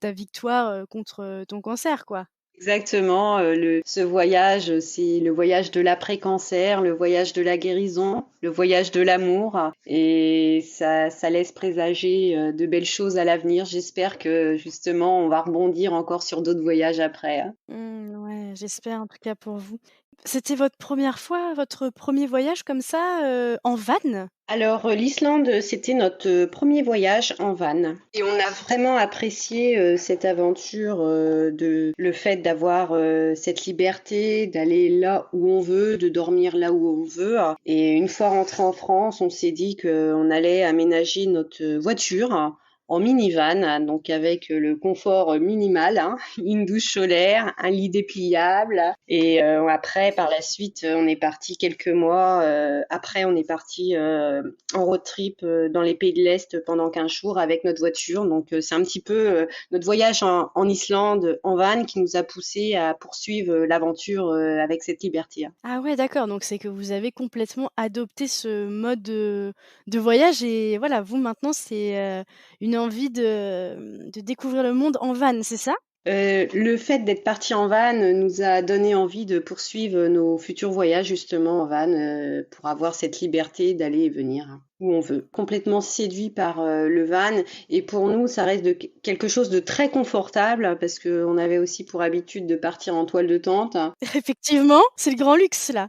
ta victoire contre ton cancer, quoi. Exactement, ce voyage, c'est le voyage de l'après-cancer, le voyage de la guérison, le voyage de l'amour, et ça laisse présager de belles choses à l'avenir. J'espère que justement on va rebondir encore sur d'autres voyages après, hein. Ouais, j'espère en tout cas pour vous. C'était votre première fois, votre premier voyage comme ça, en van? Alors, l'Islande, c'était notre premier voyage en van et on a vraiment apprécié cette aventure, le fait d'avoir cette liberté, d'aller là où on veut, de dormir là où on veut. Et une fois rentré en France, on s'est dit qu'on allait aménager notre voiture en minivan, donc avec le confort minimal, hein, une douche solaire, un lit dépliable. Et après, par la suite, on est parti quelques mois. Après, on est parti en road trip dans les pays de l'Est pendant 15 jours avec notre voiture. Donc, c'est un petit peu notre voyage en Islande en van qui nous a poussé à poursuivre l'aventure avec cette liberté, hein. Ah ouais, d'accord, donc c'est que vous avez complètement adopté ce mode de voyage et voilà, vous maintenant c'est, une envie de découvrir le monde en van, c'est ça? Le fait d'être parti en van nous a donné envie de poursuivre nos futurs voyages justement en van pour avoir cette liberté d'aller et venir, hein, où on veut. Complètement séduit par le van et pour nous ça reste quelque chose de très confortable parce qu'on avait aussi pour habitude de partir en toile de tente. Effectivement, c'est le grand luxe là.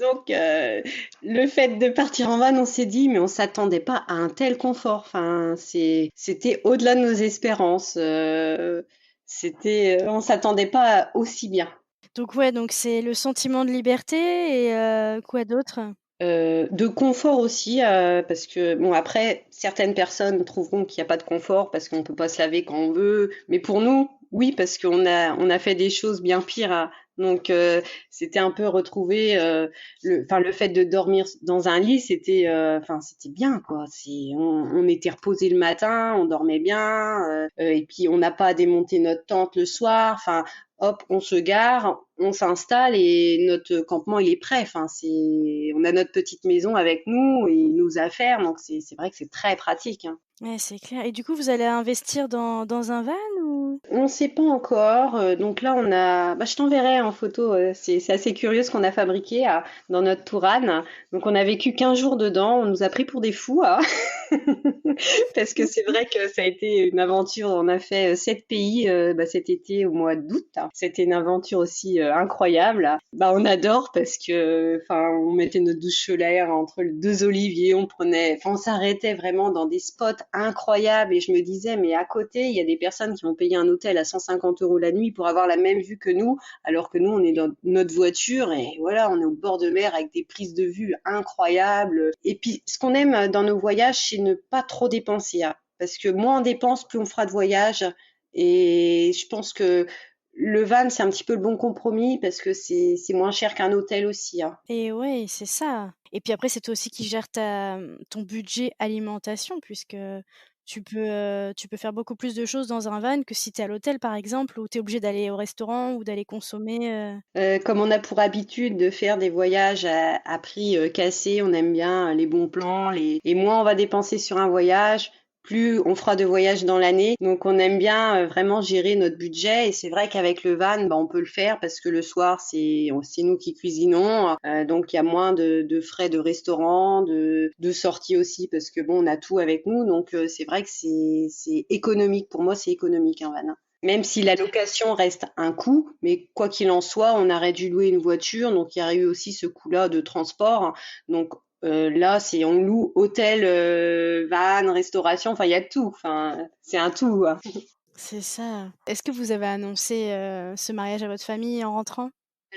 Donc le fait de partir en van, on s'est dit mais on s'attendait pas à un tel confort. Enfin, c'était au-delà de nos espérances. On s'attendait pas aussi bien. Donc ouais, donc c'est le sentiment de liberté et quoi d'autre? De confort aussi, parce que bon après certaines personnes trouveront qu'il y a pas de confort parce qu'on peut pas se laver quand on veut, mais pour nous, oui, parce on a fait des choses bien pires, donc c'était un peu retrouver, le fait de dormir dans un lit, c'était bien quoi. On était reposé le matin, on dormait bien, et puis on n'a pas à démonter notre tente le soir. Enfin, hop, on se gare, on s'installe et notre campement il est prêt. Enfin, on a notre petite maison avec nous et nos affaires, donc c'est vrai que c'est très pratique, hein. Ouais, c'est clair et du coup, vous allez investir dans un van ou? On ne sait pas encore. Donc là, je t'enverrai en photo. C'est assez curieux ce qu'on a fabriqué dans notre Tourane. Donc on a vécu 15 jours dedans. On nous a pris pour des fous, hein. Parce que c'est vrai que ça a été une aventure. On a fait 7 pays cet été au mois d'août, hein. C'était une aventure aussi incroyable. Bah, on adore parce que, enfin, on mettait notre douche solaire entre les deux oliviers. On s'arrêtait vraiment dans des spots incroyables. Et je me disais, mais à côté, il y a des personnes qui vont payer un hôtel à 150 € la nuit pour avoir la même vue que nous, alors que nous, on est dans notre voiture et voilà, on est au bord de mer avec des prises de vue incroyables. Et puis, ce qu'on aime dans nos voyages, c'est ne pas trop dépenser, hein, parce que moins on dépense, plus on fera de voyages. Et je pense que le van, c'est un petit peu le bon compromis parce que c'est moins cher qu'un hôtel aussi, hein. Et ouais, c'est ça. Et puis après, c'est toi aussi qui gères ton budget alimentation puisque tu peux faire beaucoup plus de choses dans un van que si tu es à l'hôtel, par exemple, où tu es obligé d'aller au restaurant ou d'aller consommer, Comme on a pour habitude de faire des voyages à prix cassé, on aime bien les bons plans, et moins on va dépenser sur un voyage, plus on fera de voyages dans l'année. Donc on aime bien vraiment gérer notre budget et c'est vrai qu'avec le van, bah, on peut le faire parce que le soir c'est nous qui cuisinons, donc il y a moins de frais de restaurant, de sorties aussi parce que bon on a tout avec nous, donc c'est vrai que c'est économique. Pour moi c'est économique un van, hein. Même si la location reste un coût, mais quoi qu'il en soit, on aurait dû louer une voiture, donc il y a eu aussi ce coût-là de transport. Donc là, c'est on loue hôtel, van, restauration, enfin il y a tout. Enfin, c'est un tout, quoi. C'est ça. Est-ce que vous avez annoncé, ce mariage à votre famille en rentrant?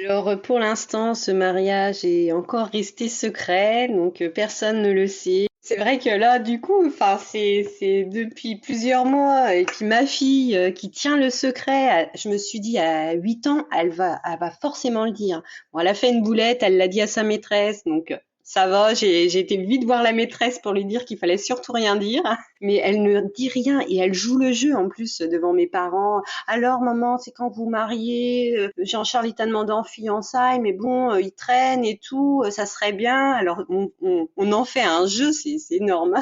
Alors pour l'instant, ce mariage est encore resté secret, donc personne ne le sait. C'est vrai que là, du coup, enfin, c'est depuis plusieurs mois, et puis ma fille qui tient le secret, je me suis dit à 8 ans, elle va forcément le dire. Bon, elle a fait une boulette, elle l'a dit à sa maîtresse, donc ça va. J'ai été vite voir la maîtresse pour lui dire qu'il fallait surtout rien dire, mais elle ne dit rien et elle joue le jeu en plus devant mes parents. Alors, maman, c'est quand vous mariez, Jean-Charles, il t'a demandé en fiançailles, mais bon, il traîne et tout, ça serait bien. Alors, on en fait un jeu, c'est énorme.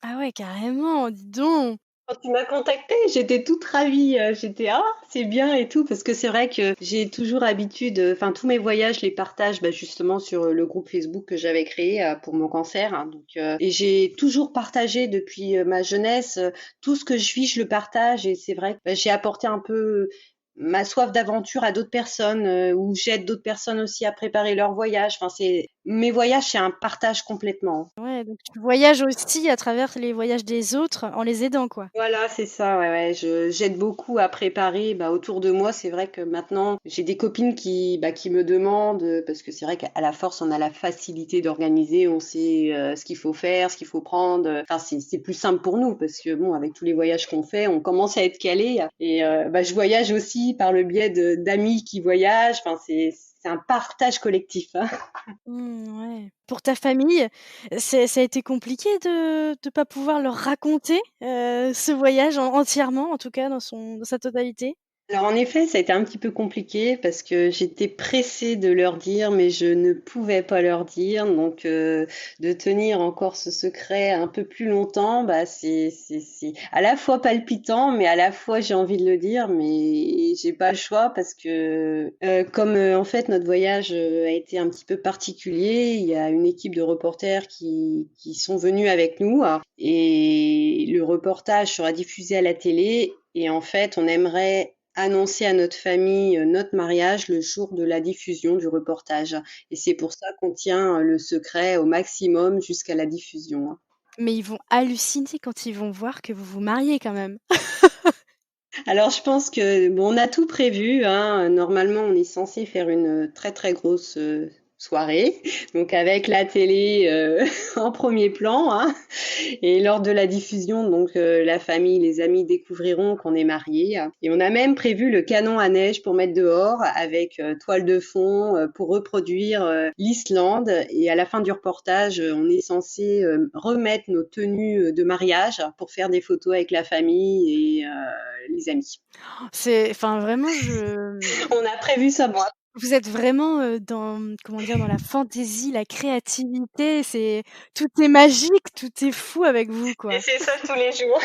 Ah ouais, carrément, dis donc! Quand tu m'as contactée, j'étais toute ravie. J'étais ah c'est bien et tout parce que c'est vrai que j'ai toujours habitude. Enfin tous mes voyages, je les partage bah, justement sur le groupe Facebook que j'avais créé pour mon cancer. Hein. Donc et j'ai toujours partagé depuis ma jeunesse tout ce que je vis, je le partage et c'est vrai que bah, j'ai apporté un peu ma soif d'aventure à d'autres personnes ou j'aide d'autres personnes aussi à préparer leur voyage. Enfin c'est mes voyages, c'est un partage complètement. Ouais, donc tu voyages aussi à travers les voyages des autres en les aidant, quoi? Voilà, c'est ça, ouais, ouais. J'aide beaucoup à préparer, bah, autour de moi. C'est vrai que maintenant, j'ai des copines qui me demandent, parce que c'est vrai qu'à la force, on a la facilité d'organiser, on sait ce qu'il faut faire, ce qu'il faut prendre. Enfin, c'est plus simple pour nous, parce que bon, avec tous les voyages qu'on fait, on commence à être calé. Et bah, je voyage aussi par le biais d'amis qui voyagent. Enfin, c'est un partage collectif, hein. Mmh, ouais. Pour ta famille, ça a été compliqué de pas pouvoir leur raconter, ce voyage entièrement, en tout cas dans sa totalité? Alors en effet, ça a été un petit peu compliqué parce que j'étais pressée de leur dire, mais je ne pouvais pas leur dire. Donc de tenir encore ce secret un peu plus longtemps, bah c'est à la fois palpitant, mais à la fois j'ai envie de le dire, mais j'ai pas le choix parce que comme en fait notre voyage a été un petit peu particulier, il y a une équipe de reporters qui sont venus avec nous et le reportage sera diffusé à la télé. Et en fait, on aimerait annoncer à notre famille notre mariage le jour de la diffusion du reportage. Et c'est pour ça qu'on tient le secret au maximum jusqu'à la diffusion. Hein. Mais ils vont halluciner quand ils vont voir que vous vous mariez quand même. Alors je pense que bon, on a tout prévu. Hein. Normalement, on est censé faire une très très grosse soirée, donc avec la télé en premier plan. Hein. Et lors de la diffusion, donc la famille, les amis découvriront qu'on est mariés. Et on a même prévu le canon à neige pour mettre dehors avec toile de fond pour reproduire l'Islande. Et à la fin du reportage, on est censé remettre nos tenues de mariage pour faire des photos avec la famille et les amis. C'est enfin vraiment je On a prévu ça. Bon, vous êtes vraiment, dans, comment dire? Dans la fantaisie, la créativité, tout est magique, tout est fou avec vous, et quoi. c'est ça tous les jours.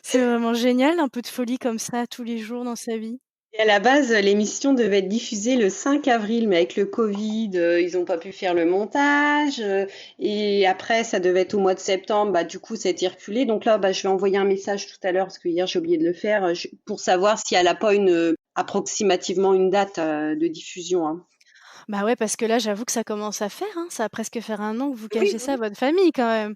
C'est vraiment génial, un peu de folie comme ça tous les jours dans sa vie. Et à la base, l'émission devait être diffusée le 5 avril, mais avec le Covid, ils n'ont pas pu faire le montage. Et après, ça devait être au mois de septembre. Bah, du coup, ça a été reculé. Donc là, bah, je vais envoyer un message tout à l'heure, parce que hier, j'ai oublié de le faire, pour savoir si elle n'a pas approximativement une date de diffusion. Hein. Bah, ouais, parce que là, j'avoue que ça commence à faire, hein, ça va presque faire un an que vous Oui, cachez ça oui. à votre famille quand même.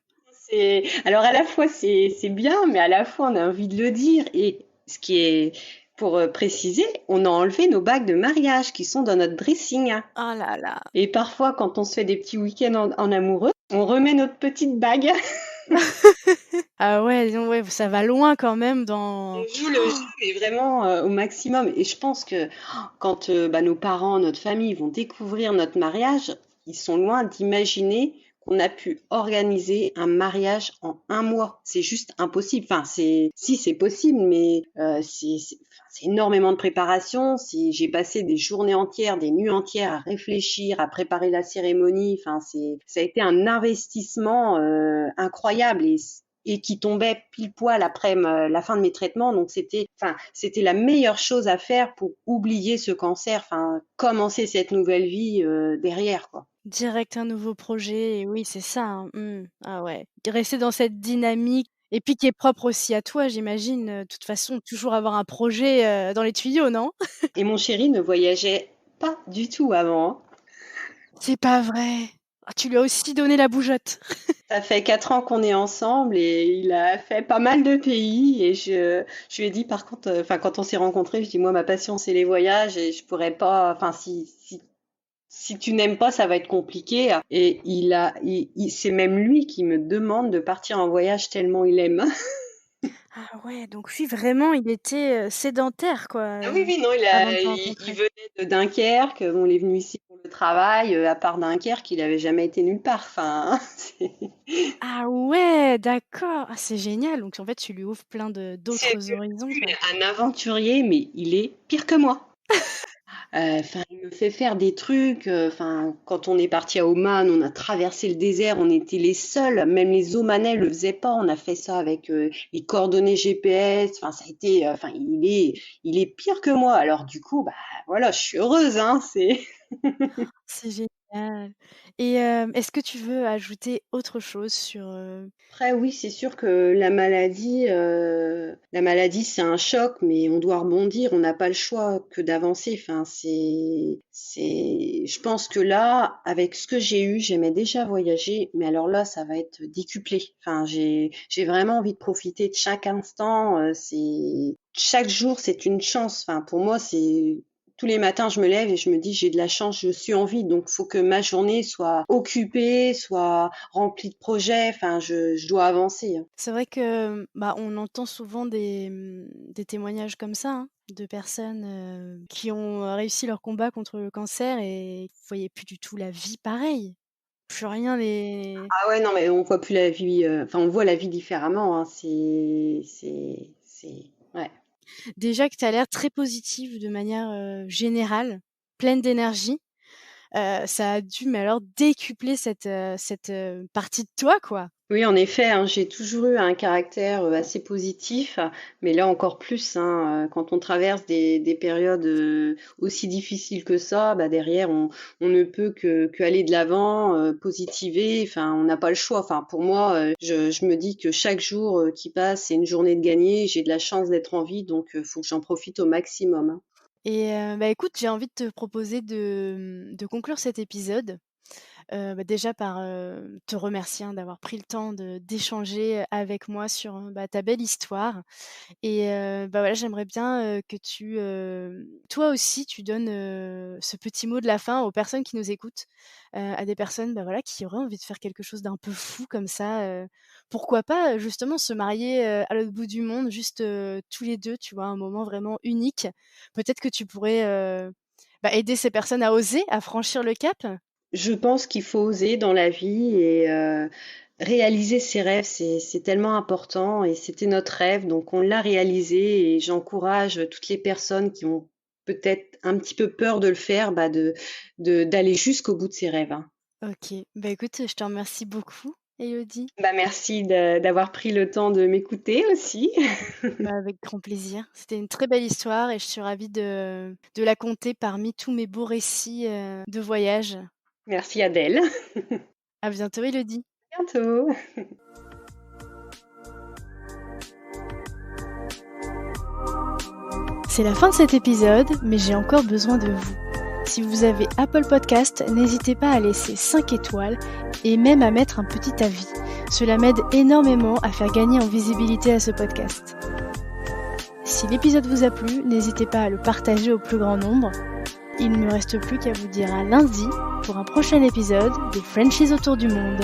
Alors à la fois c'est bien, mais à la fois on a envie de le dire. Et ce qui est pour préciser, on a enlevé nos bagues de mariage qui sont dans notre dressing. Hein. Oh là là. Et parfois, quand on se fait des petits week-ends en amoureux, on remet notre petite bague. Ah ouais, dis donc, ouais, ça va loin quand même dans On joue le jeu, mais vraiment au maximum. Et je pense que quand bah, nos parents, notre famille vont découvrir notre mariage, ils sont loin d'imaginer qu'on a pu organiser un mariage en un mois. C'est juste impossible. Enfin, si c'est possible, mais c'est énormément de préparation. J'ai passé des journées entières, des nuits entières à réfléchir, à préparer la cérémonie. Enfin, ça a été un investissement incroyable et qui tombait pile poil après la fin de mes traitements. Donc c'était la meilleure chose à faire pour oublier ce cancer, enfin, commencer cette nouvelle vie derrière, quoi. direct un nouveau projet et oui, c'est ça, hein, mmh. Ah ouais. Rester dans cette dynamique Et puis qui est propre aussi à toi, j'imagine, de toute façon, toujours avoir un projet, dans les tuyaux, non? Et mon chéri ne voyageait pas du tout avant, hein. C'est pas vrai? Ah, tu lui as aussi donné la bougeotte? Ça fait 4 ans qu'on est ensemble et il a fait pas mal de pays et je lui ai dit par contre, enfin quand on s'est rencontrés, je dis moi ma passion c'est les voyages et je pourrais pas, enfin si tu n'aimes pas ça va être compliqué et c'est même lui qui me demande de partir en voyage tellement il aime. Ah ouais, donc lui vraiment il était, sédentaire quoi, Ah oui, oui, non, avant de te il rencontrer? venait de Dunkerque, bon, il est venu ici pour le travail, à part Dunkerque, il avait jamais été nulle part. Enfin, Ah ouais, d'accord! Ah c'est génial, donc en fait tu lui ouvres plein de c'est d'autres horizons quoi. un aventurier, mais il est pire que moi. Enfin, il me fait faire des trucs. Enfin, quand on est parti à Oman, on a traversé le désert, on était les seuls. Même les Omanais le faisaient pas. On a fait ça avec les coordonnées GPS. Enfin, ça a été. Enfin, il est pire que moi. Alors du coup, bah voilà, je suis heureuse, hein. C'est C'est génial et est-ce que tu veux ajouter autre chose sur, Après, oui, c'est sûr que la maladie, c'est un choc, mais on doit rebondir. On n'a pas le choix que d'avancer. Enfin, je pense que là, avec ce que j'ai eu, j'aimais déjà voyager, mais alors là, ça va être décuplé. Enfin, j'ai vraiment envie de profiter de chaque instant. Chaque jour, c'est une chance. Enfin, pour moi, c'est tous les matins, je me lève et je me dis, j'ai de la chance, je suis en vie, donc faut que ma journée soit occupée, soit remplie de projets. Enfin, je dois avancer, hein. c'est vrai que, bah, on entend souvent des témoignages comme ça, hein, de personnes, qui ont, réussi leur combat contre le cancer et qui voyaient plus du tout la vie pareil. Plus rien les Ah ouais, non, mais on voit plus la vie, enfin, on voit la vie différemment, hein. Ouais. déjà que tu as l'air très positive de manière, générale, pleine d'énergie, ça a dû, mais alors décupler cette, partie de toi, quoi. Oui, en effet, hein, j'ai toujours eu un caractère assez positif, mais là encore plus, hein, quand on traverse des périodes aussi difficiles que ça, bah derrière on ne peut que aller de l'avant, positiver. Enfin, on n'a pas le choix. Enfin, pour moi, je me dis que chaque jour qui passe, c'est une journée de gagner. J'ai de la chance d'être en vie, donc faut que j'en profite au maximum, hein. Et bah, écoute, j'ai envie de te proposer de conclure cet épisode. Bah, déjà par, te remercier, hein, d'avoir pris le temps d'échanger avec moi sur, bah, ta belle histoire et bah, voilà, j'aimerais bien, que toi aussi, tu donnes, ce petit mot de la fin aux personnes qui nous écoutent, à des personnes, bah, voilà, qui auraient envie de faire quelque chose d'un peu fou comme ça, pourquoi pas, justement se marier, à l'autre bout du monde juste, tous les 2, tu vois? Un moment vraiment unique. Peut-être que tu pourrais, bah, aider ces personnes à oser, à franchir le cap? Je pense qu'il faut oser dans la vie et réaliser ses rêves, c'est tellement important et c'était notre rêve, donc on l'a réalisé et j'encourage toutes les personnes qui ont peut-être un petit peu peur de le faire, bah d'aller jusqu'au bout de ses rêves, hein. OK. Bah, écoute, je te remercie beaucoup, Élodie. Bah merci d'avoir pris le temps de m'écouter aussi. Bah, avec grand plaisir. C'était une très belle histoire et je suis ravie de la compter parmi tous mes beaux récits, de voyage. Merci Adèle. À bientôt, Élodie. À bientôt. C'est la fin de cet épisode, mais j'ai encore besoin de vous. Si vous avez Apple Podcast, n'hésitez pas à laisser 5 étoiles et même à mettre un petit avis. Cela m'aide énormément à faire gagner en visibilité à ce podcast. Si l'épisode vous a plu, n'hésitez pas à le partager au plus grand nombre. Il ne me reste plus qu'à vous dire à lundi pour un prochain épisode des Frenchies autour du monde.